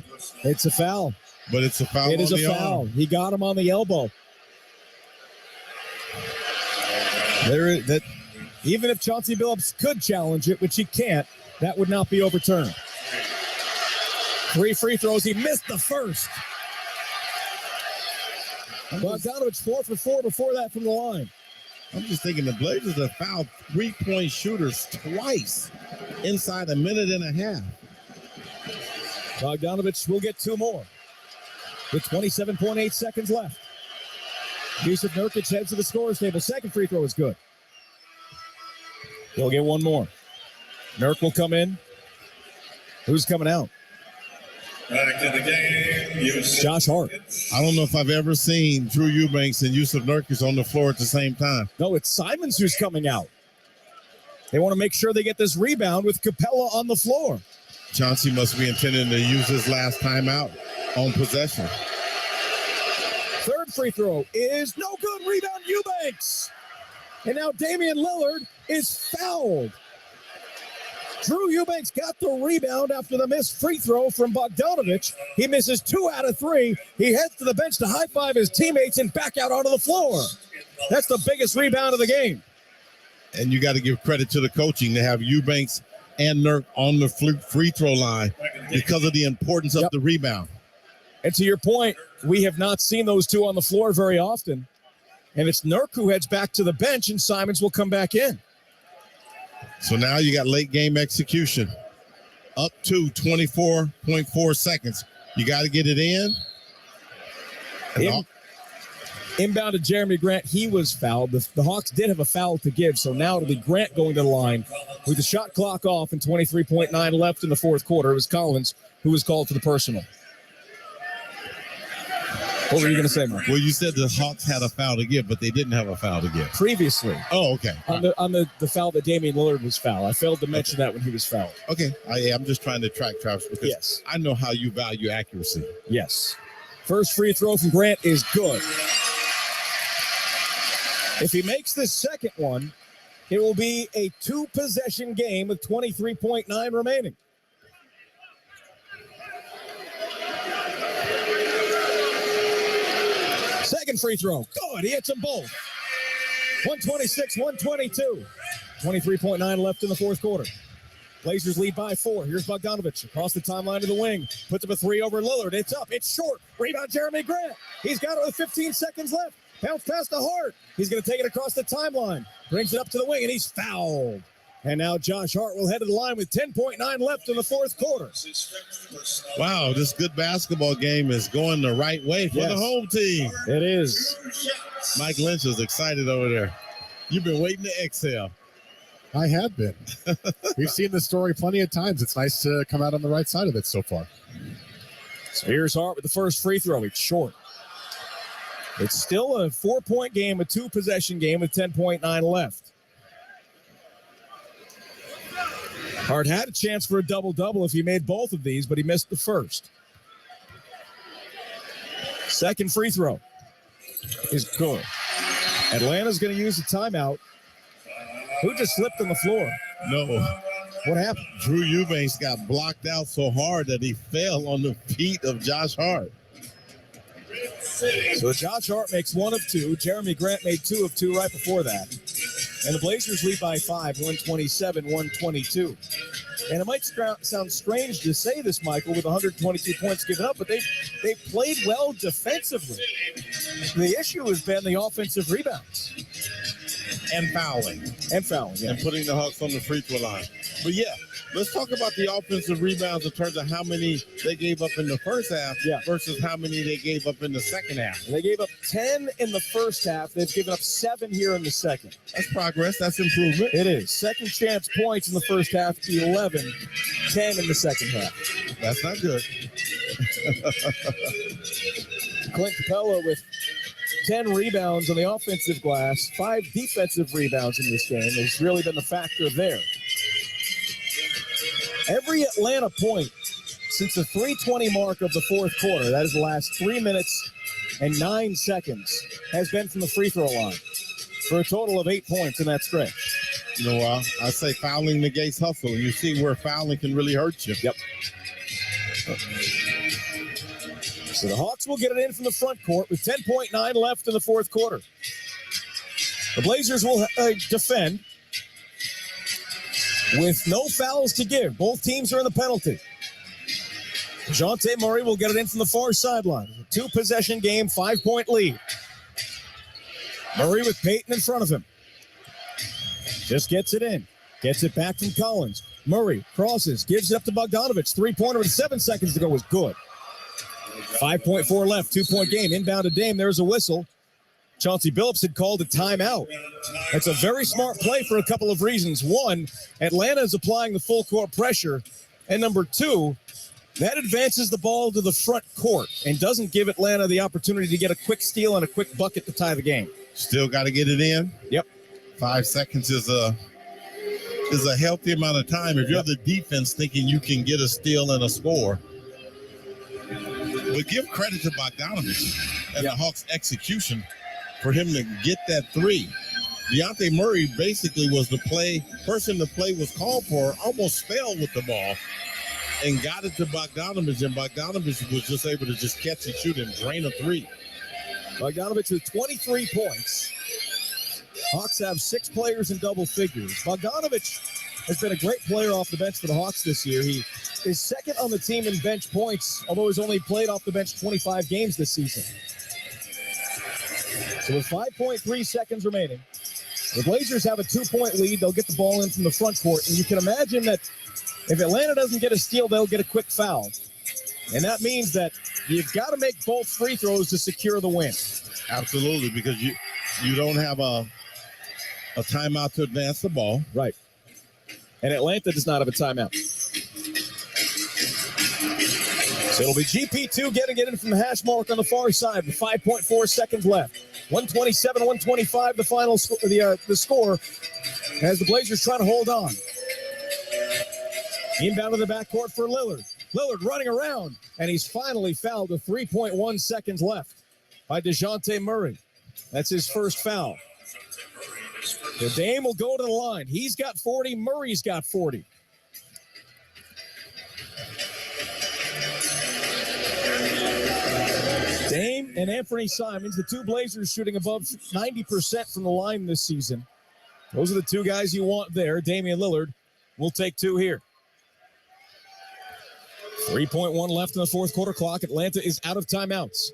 It's a foul.
But it's a foul.
It is a foul. He got him on the elbow. Even if Chauncey Billups could challenge it, which he can't, that would not be overturned. 3 free throws. He missed the first. Bogdanovich 4 for 4 before that from the line.
I'm just thinking the Blazers have fouled 3-point shooters twice inside a minute and a half.
Bogdanovich will get 2 more with 27.8 seconds left. Yusuf Nurkic heads to the scorer's table. Second free throw is good. He'll get 1 more. Nurk will come in. Who's coming out?
Back in the game,
Josh Hart.
I don't know if I've ever seen Drew Eubanks and Yusuf Nurkic on the floor at the same time.
No, it's Simons who's coming out. They want to make sure they get this rebound with Capella on the floor.
Chauncey must be intending to use his last timeout on possession.
Third free throw is no good. Rebound, Eubanks. And now Damian Lillard is fouled. Drew Eubanks got the rebound after the missed free throw from Bogdanovich. He misses 2 out of 3. He heads to the bench to high-five his teammates and back out onto the floor. That's the biggest rebound of the game.
And you got to give credit to the coaching to have Eubanks and Nurk on the free throw line because of the importance of the rebound.
And to your point, we have not seen those two on the floor very often. And it's Nurk who heads back to the bench, and Simons will come back in.
So now you got late game execution. Up to 24.4 seconds. You got to get it in.
Inbound to Jeremy Grant. He was fouled. The Hawks did have a foul to give, so now it'll be Grant going to the line with the shot clock off and 23.9 left in the fourth quarter. It was Collins who was called for the personal. What were you going to say, Mark?
Well, you said the Hawks had a foul to give, but they didn't have a foul to give.
Previously.
Oh, okay.
On the foul that Damian Lillard was fouled. I failed to mention that when he was fouled.
Okay. I'm just trying to track, Travis, because I know how you value accuracy.
Yes. First free throw from Grant is good. If he makes the second one, it will be a 2-possession game with 23.9 remaining. Second free throw. Good. He hits them both. 126, 122. 23.9 left in the fourth quarter. Blazers lead by 4. Here's Bogdanovich across the timeline to the wing. Puts up a 3 over Lillard. It's up. It's short. Rebound Jeremy Grant. He's got it with 15 seconds left. Bounce past the Hart. He's going to take it across the timeline. Brings it up to the wing, and he's fouled. And now Josh Hart will head to the line with 10.9 left in the fourth quarter.
Wow, this good basketball game is going the right way for the home team.
It is.
Mike Lynch is excited over there. You've been waiting to exhale.
I have been. We've seen the story plenty of times. It's nice to come out on the right side of it so far.
So here's Hart with the first free throw. It's short. It's still a 4-point game, a 2-possession game with 10.9 left. Hart had a chance for a double-double if he made both of these, but he missed the first. Second free throw is good. Atlanta's going to use a timeout. Who just slipped on the floor?
No.
What happened?
Drew Eubanks got blocked out so hard that he fell on the feet of Josh Hart.
So Josh Hart makes 1 of 2. Jeremy Grant made 2 of 2 right before that. And the Blazers lead by 5, 127-122. And it might sound strange to say this, Michael, with 122 points given up, but they played well defensively. The issue has been the offensive rebounds.
And fouling.
And
putting the Hawks on the free throw line. But yeah, let's talk about the offensive rebounds in terms of how many they gave up in the first half versus how many they gave up in the second half.
They gave up 10 in the first half. They've given up 7 here in the second.
That's progress. That's improvement.
It is. Second chance points in the first half, 11, 10 in the second half.
That's not good.
Clint Capella with 10 rebounds on the offensive glass, 5 defensive rebounds in this game has really been the factor there. Every Atlanta point since the 3:20 mark of the fourth quarter, that is the last 3 minutes and 9 seconds, has been from the free throw line for a total of 8 points in that stretch.
You know, I say fouling negates hustle. You see where fouling can really hurt you.
Yep. So the Hawks will get it in from the front court with 10.9 left in the fourth quarter. The Blazers will defend with no fouls to give. Both teams are in the penalty. DeJounte Murray will get it in from the far sideline. 2-possession game, 5-point lead. Murray with Payton in front of him. Just gets it in. Gets it back from Collins. Murray crosses, gives it up to Bogdanovich. 3-pointer with 7 seconds to go is good. 5.4 left, 2-point game. Inbound to Dame. There's a whistle. Chauncey Billups had called a timeout. That's a very smart play for a couple of reasons. One, Atlanta is applying the full court pressure. And number 2, that advances the ball to the front court and doesn't give Atlanta the opportunity to get a quick steal and a quick bucket to tie the game.
Still got to get it in.
Yep.
5 seconds is a healthy amount of time. If you're the defense thinking you can get a steal and a score. But give credit to Bogdanovich and the Hawks' execution for him to get that 3. Dejounte Murray basically was the person the play was called for, almost fell with the ball and got it to Bogdanovich, and Bogdanovich was just able to just catch and shoot and drain a three.
Bogdanovich with 23 points. Hawks have 6 players in double figures. Bogdanovich has been a great player off the bench for the Hawks this year. He is second on the team in bench points, although he's only played off the bench 25 games this season. So with 5.3 seconds remaining, the Blazers have a 2-point lead. They'll get the ball in from the front court, and you can imagine that if Atlanta doesn't get a steal, they'll get a quick foul. And that means that you've got to make both free throws to secure the win.
Absolutely, because you don't have a timeout to advance the ball.
Right. And Atlanta does not have a timeout. So it'll be GP2 getting it in from the hash mark on the far side with 5.4 seconds left. 127-125 the final the score as the Blazers trying to hold on. Inbound to the backcourt for Lillard. Lillard running around, and he's finally fouled with 3.1 seconds left by Dejounte Murray. That's his first foul. The Dame will go to the line. He's got 40. Murray's got 40. Dame and Anthony Simons, the two Blazers shooting above 90% from the line this season. Those are the two guys you want there. Damian Lillard will take 2 here. 3.1 left in the fourth quarter clock. Atlanta is out of timeouts.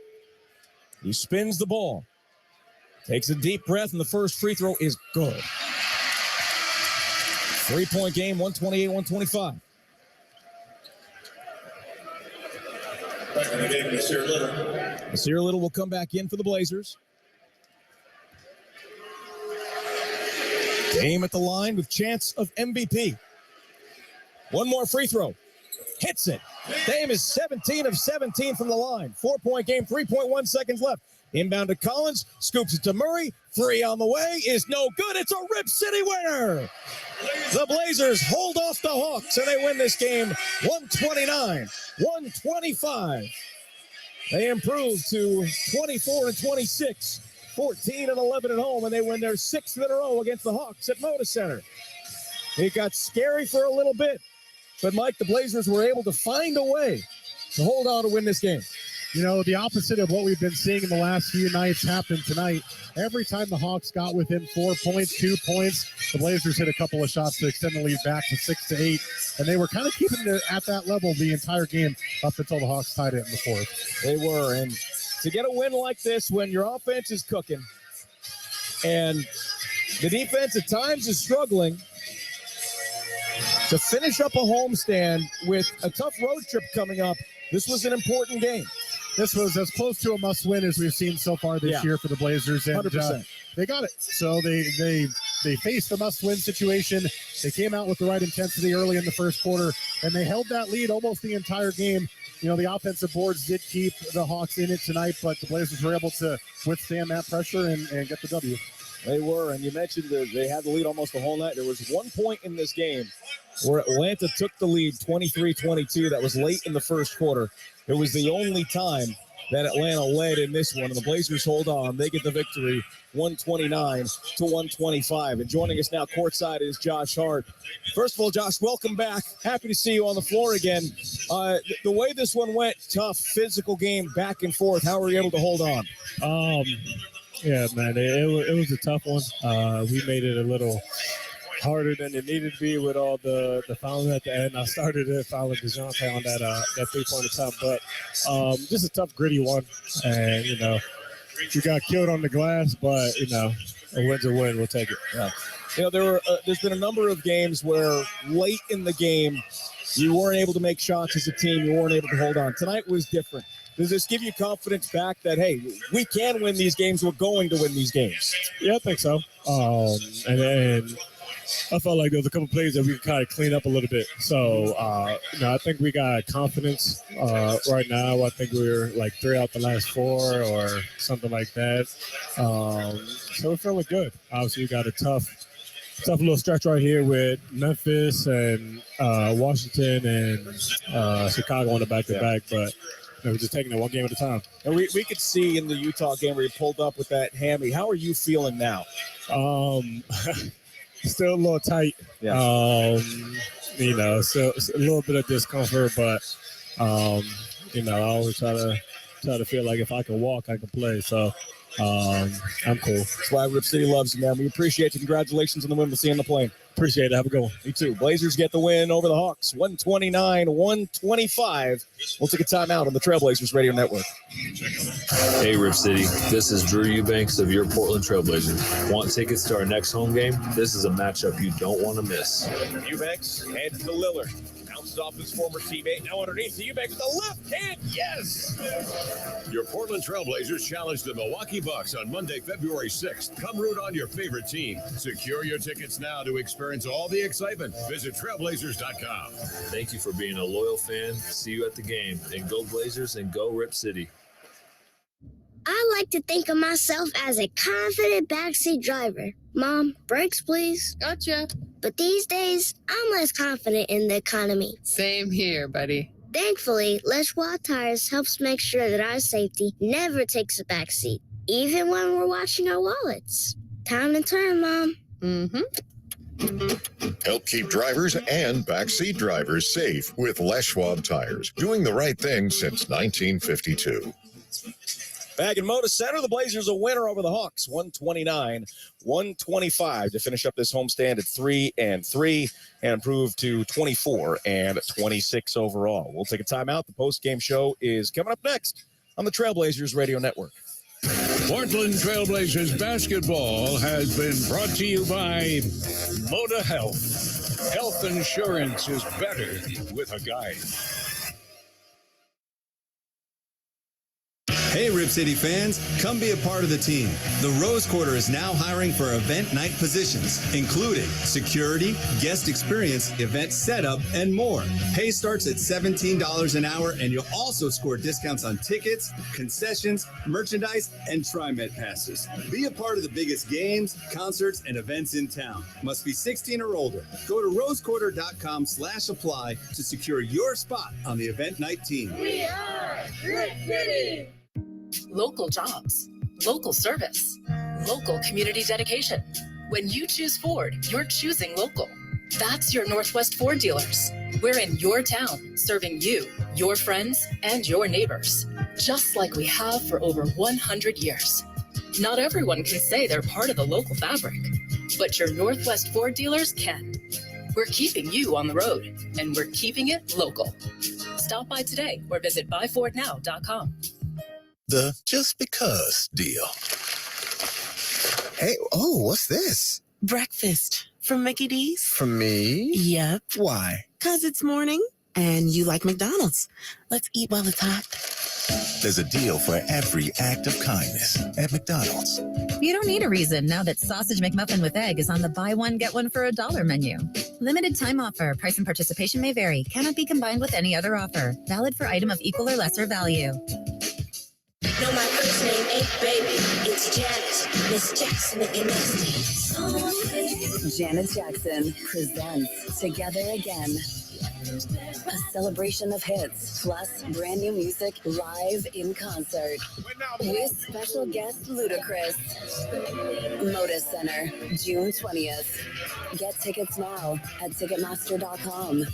He spins the ball. Takes a deep breath, and the first free throw is good. 3-point game, 128-125.
Back in the game, Nasir Little.
Nasir Little will come back in for the Blazers. Dame at the line with chance of MVP. One more free throw. Hits it. Dame is 17 of 17 from the line. 4-point game, 3.1 seconds left. Inbound to Collins, scoops it to Murray. 3 on the way is no good. It's a Rip City winner. The Blazers hold off the Hawks, and they win this game 129-125. They improve to 24-26, 14-11 at home, and they win their 6th in a row against the Hawks at Moda Center. It got scary for a little bit, but Mike, the Blazers were able to find a way to hold on to win this game.
You know, the opposite of what we've been seeing in the last few nights happened tonight. Every time the Hawks got within 4 points, 2 points, the Blazers hit a couple of shots to extend the lead back to 6-8. And they were kind of keeping it at that level the entire game up until the Hawks tied it in the fourth.
They were. And to get a win like this when your offense is cooking and the defense at times is struggling, to finish up a homestand with a tough road trip coming up, this was an important game.
This was as close to a must-win as we've seen so far this year for the Blazers, and
100%.
They got it. So they faced a must-win situation. They came out with the right intensity early in the first quarter, and they held that lead almost the entire game. You know, the offensive boards did keep the Hawks in it tonight, but the Blazers were able to withstand that pressure and get the W.
They were, and you mentioned that they had the lead almost the whole night. There was 1 point in this game where Atlanta took the lead 23-22. That was late in the first quarter. It was the only time that Atlanta led in this one, and the Blazers hold on. They get the victory 129-125. And joining us now courtside is Josh Hart. First of all, Josh, welcome back. Happy to see you on the floor again. The way this one went, tough, physical game, back and forth. How were you able to hold on?
Yeah, man, it was a tough one. We made it a little harder than it needed to be with all the fouling at the end. I started it fouling DeJounte on that 3-point attempt, but just a tough, gritty one. And, you know, we got killed on the glass, but, you know, a win's a win. We'll take it.
Yeah. You know, there's been a number of games where late in the game, you weren't able to make shots as a team. You weren't able to hold on. Tonight was different. Does this give you confidence back that, hey, we can win these games, we're going to win these games?
Yeah, I think so. And then I felt like there was a couple plays that we could kind of clean up a little bit. So, you know, I think we got confidence right now. I think we're like 3 out the last 4 or something like that. So we're feeling good. Obviously, we got a tough little stretch right here with Memphis and Washington and Chicago on the back-to-back. But We're just taking it one game at a time.
And we could see in the Utah game where you pulled up with that hammy. How are you feeling now?
Still a little tight.
Yeah.
So a little bit of discomfort, but I always try to feel like if I can walk, I can play. So I'm cool.
That's why Rip City loves you, man. We appreciate you. Congratulations on the win. We'll see you on the plane.
Appreciate it. Have a good one.
Me too. Blazers get the win over the Hawks, 129-125. We'll take a timeout on the Trailblazers Radio Network.
Hey, Rip City. This is Drew Eubanks of your Portland Trailblazers. Want tickets to our next home game? This is a matchup you don't want to miss.
Eubanks hands to Lillard. Bounces off his former teammate. Now underneath to Eubanks with the left hand. Yes!
Your Portland Trailblazers challenge the Milwaukee Bucks on Monday, February 6th. Come root on your favorite team. Secure your tickets now to experience all the excitement. Visit Trailblazers.com.
Thank you for being a loyal fan. See you at the game. And go Blazers and go Rip City.
I like to think of myself as a confident backseat driver. Mom, brakes, please.
Gotcha.
But these days, I'm less confident in the economy.
Same here, buddy.
Thankfully, Les Schwab Tires helps make sure that our safety never takes a backseat, even when we're watching our wallets. Time to turn, Mom.
Mm-hmm.
Help keep drivers and backseat drivers safe with Les Schwab Tires, doing the right thing since 1952.
Back in Moda Center, the Blazers a winner over the Hawks, 129-125 to finish up this homestand at 3-3 and improve to 24-26 overall. We'll take a timeout. The post-game show is coming up next on the Trailblazers Radio Network.
Portland Trailblazers basketball has been brought to you by Moda Health. Health insurance is better with a guide.
Hey, Rip City fans, come be a part of the team. The Rose Quarter is now hiring for event night positions, including security, guest experience, event setup, and more. Pay starts at $17 an hour, and you'll also score discounts on tickets, concessions, merchandise, and TriMet passes. Be a part of the biggest games, concerts, and events in town. Must be 16 or older. Go to rosequarter.com/apply to secure your spot on the event night team.
We are Rip City. Local jobs, local service, local community dedication. When you choose Ford, you're choosing local. That's your Northwest Ford dealers. We're in your town, serving you, your friends, and your neighbors, just like we have for over 100 years. Not everyone can say they're part of the local fabric, but your Northwest Ford dealers can. We're keeping you on the road, and we're keeping it local. Stop by today or visit buyfordnow.com.
The Just Because deal. Hey, oh, what's this?
Breakfast from Mickey D's.
From me?
Yep.
Why?
'Cause it's morning and you like McDonald's. Let's eat while it's hot.
There's a deal for every act of kindness at McDonald's.
You don't need a reason now that Sausage McMuffin with egg is on the buy one, get one for $1 menu. Limited time offer. Price and participation may vary. Cannot be combined with any other offer. Valid for item of equal or lesser value.
No, my first name ain't baby. It's Janet. Miss Jackson if you're nasty.
Janet Jackson presents Together Again. A celebration of hits, plus brand new music live in concert. With special guest Ludacris. Moda Center, June 20th. Get tickets now at Ticketmaster.com.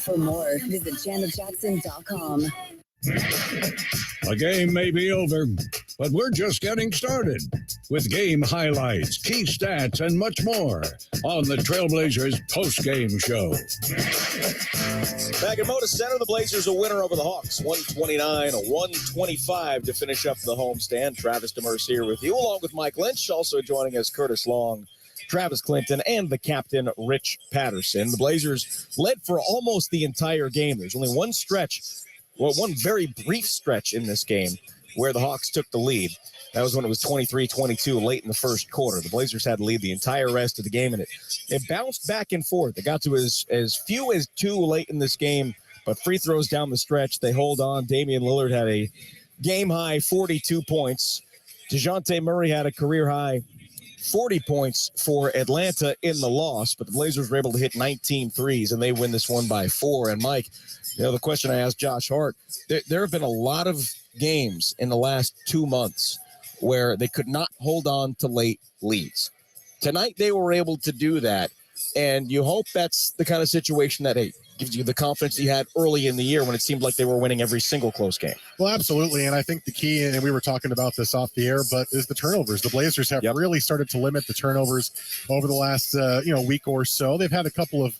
For more, visit JanetJackson.com.
The game may be over, but we're just getting started with game highlights, key stats, and much more on the Trailblazers post-game show.
Back at Moda Center, the Blazers a winner over the Hawks, 129-125 to finish up the homestand. Travis Demers here with you, along with Mike Lynch. Also joining us, Curtis Long, Travis Clinton, and the captain, Rich Patterson. The Blazers led for almost the entire game. There's only one very brief stretch in this game where the Hawks took the lead. That was when it was 23-22 late in the first quarter. The Blazers had to lead the entire rest of the game, and it bounced back and forth. It got to as few as 2 late in this game, but free throws down the stretch, they hold on. Damian Lillard had a game-high 42 points. DeJounte Murray had a career-high 40 points for Atlanta in the loss, but the Blazers were able to hit 19 threes, and they win this one by 4. And Mike, The question I asked Josh Hart, there have been a lot of games in the last 2 months where they could not hold on to late leads. Tonight, they were able to do that, and you hope that's the kind of situation that, hey, gives you the confidence you had early in the year when it seemed like they were winning every single close game.
Well, absolutely, and I think the key, and we were talking about this off the air, but is the turnovers. The Blazers have really started to limit the turnovers over the last week or so. They've had a couple of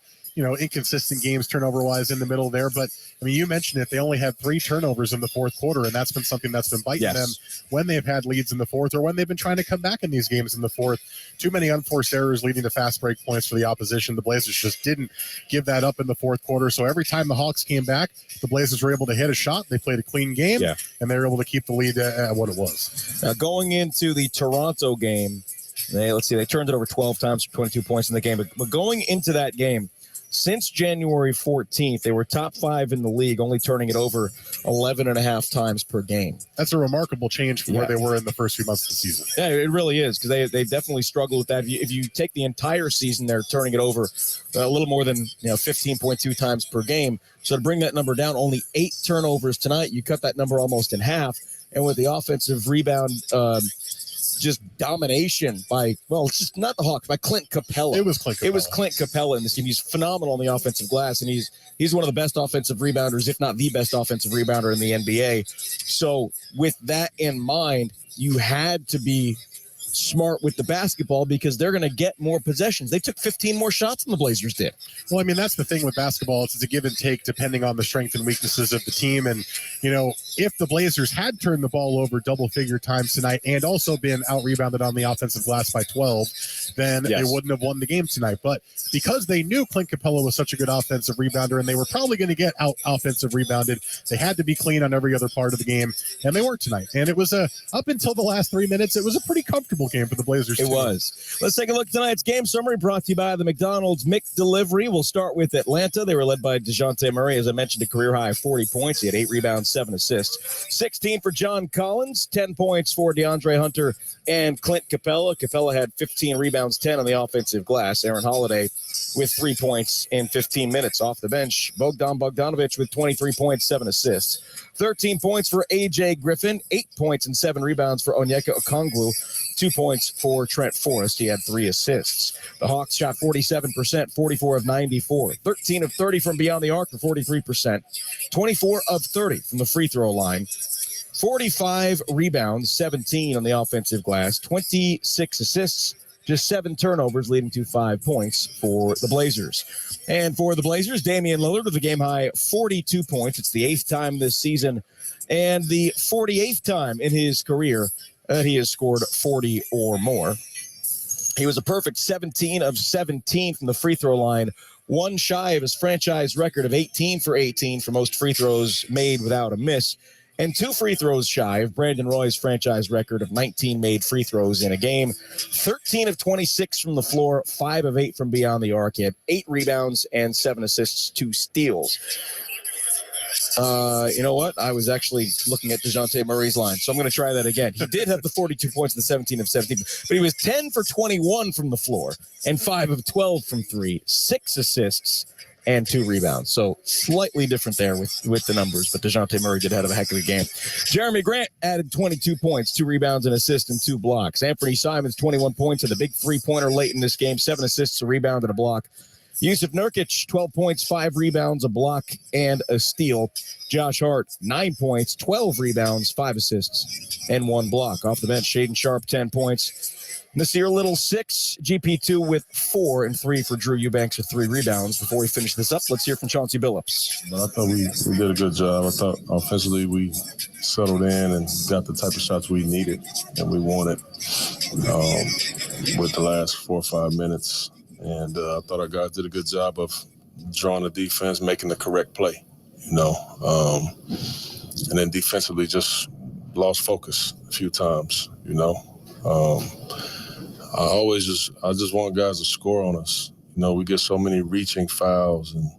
inconsistent games turnover-wise in the middle there. But, I mean, you mentioned it. They only had 3 turnovers in the fourth quarter, and that's been something that's been biting them when they've had leads in the fourth or when they've been trying to come back in these games in the fourth. Too many unforced errors leading to fast break points for the opposition. The Blazers just didn't give that up in the fourth quarter. So every time the Hawks came back, the Blazers were able to hit a shot. They played a clean game, and they were able to keep the lead at what it was.
Now, going into the Toronto game, they turned it over 12 times for 22 points in the game. But going into that game, since January 14th, they were top 5 in the league, only turning it over 11.5 times per game.
That's a remarkable change from where they were in the first few months of the season.
Yeah, it really is, because they definitely struggled with that. If you take the entire season, they're turning it over a little more than 15.2 times per game. So to bring that number down, only 8 turnovers tonight, you cut that number almost in half. And with the offensive rebound just domination by, it's just not the Hawks, by Clint Capella.
It was Clint Capella.
It was Clint Capella in this game. He's phenomenal on the offensive glass, and he's one of the best offensive rebounders, if not the best offensive rebounder in the NBA. So with that in mind, you had to be smart with the basketball because they're going to get more possessions. They took 15 more shots than the Blazers did.
Well, I mean, that's the thing with basketball. It's a give and take depending on the strength and weaknesses of the team. And, if the Blazers had turned the ball over double-figure times tonight and also been out-rebounded on the offensive glass by 12, then they wouldn't have won the game tonight. But because they knew Clint Capella was such a good offensive rebounder and they were probably going to get out-offensive rebounded, they had to be clean on every other part of the game, and they weren't tonight. And it was up until the last 3 minutes, it was a pretty comfortable game for the Blazers.
It was. Let's take a look at tonight's game summary brought to you by the McDonald's McDelivery. We'll start with Atlanta. They were led by DeJounte Murray, as I mentioned, a career-high 40 points. He had 8 rebounds, 7 assists. 16 for John Collins, 10 points for DeAndre Hunter and Clint Capella. Capella had 15 rebounds, 10 on the offensive glass. Aaron Holiday with 3 points in 15 minutes. Off the bench, Bogdan Bogdanovic with 23 points, 7 assists. 13 points for A.J. Griffin, 8 points and 7 rebounds for Onyeka Okongwu, 2 points for Trent Forrest. He had 3 assists. The Hawks shot 47%, 44 of 94, 13 of 30 from beyond the arc for 43%, 24 of 30 from the free throw line, 45 rebounds, 17 on the offensive glass, 26 assists, just 7 turnovers, leading to 5 points for the Blazers. And for the Blazers, Damian Lillard with a game-high 42 points. It's the 8th time this season and the 48th time in his career that he has scored 40 or more. He was a perfect 17 of 17 from the free throw line, one shy of his franchise record of 18 for 18 for most free throws made without a miss, and 2 free throws shy of Brandon Roy's franchise record of 19 made free throws in a game. 13 of 26 from the floor, 5 of 8 from beyond the arc. He had 8 rebounds and 7 assists, 2 steals. You know what? I was actually looking at DeJounte Murray's line, so I'm going to try that again. He did have the 42 points in the 17 of 17, but he was 10 for 21 from the floor and 5 of 12 from 3, 6 assists, and 2 rebounds. So slightly different there with the numbers, but DeJounte Murray did have a heck of a game. Jeremy Grant added 22 points, 2 rebounds, an assist, and 2 blocks. Anthony Simons, 21 points, and a big 3-pointer late in this game, 7 assists, a rebound, and a block. Yusuf Nurkic, 12 points, 5 rebounds, a block, and a steal. Josh Hart, 9 points, 12 rebounds, 5 assists, and 1 block. Off the bench, Shaden Sharp, 10 points. Nasir Little, 6. GP2 with 4, and 3 for Drew Eubanks with 3 rebounds. Before we finish this up, let's hear from Chauncey Billups.
I thought we did a good job. I thought offensively we settled in and got the type of shots we needed and we wanted with the last 4 or 5 minutes. And I thought our guys did a good job of drawing the defense, making the correct play, and then defensively just lost focus a few times, I just want guys to score on us. We get so many reaching fouls and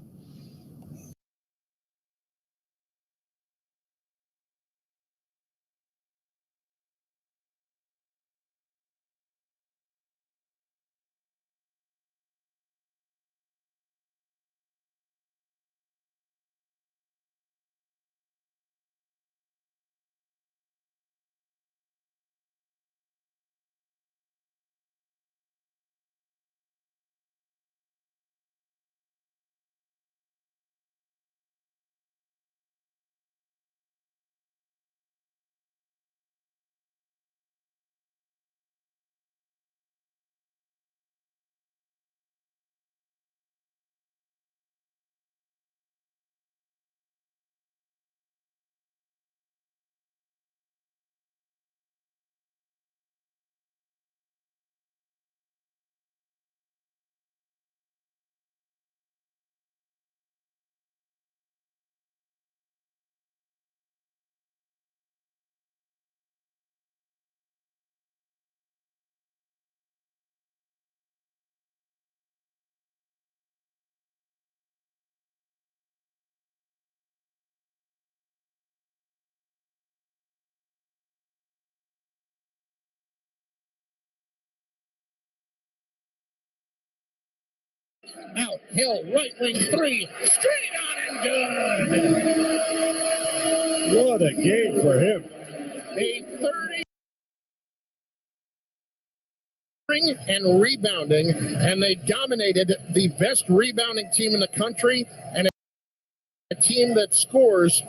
Out, Hill, right wing three, straight on and good.
What a game for him.
A 30 and rebounding, and they dominated the best rebounding team in the country and a team that scores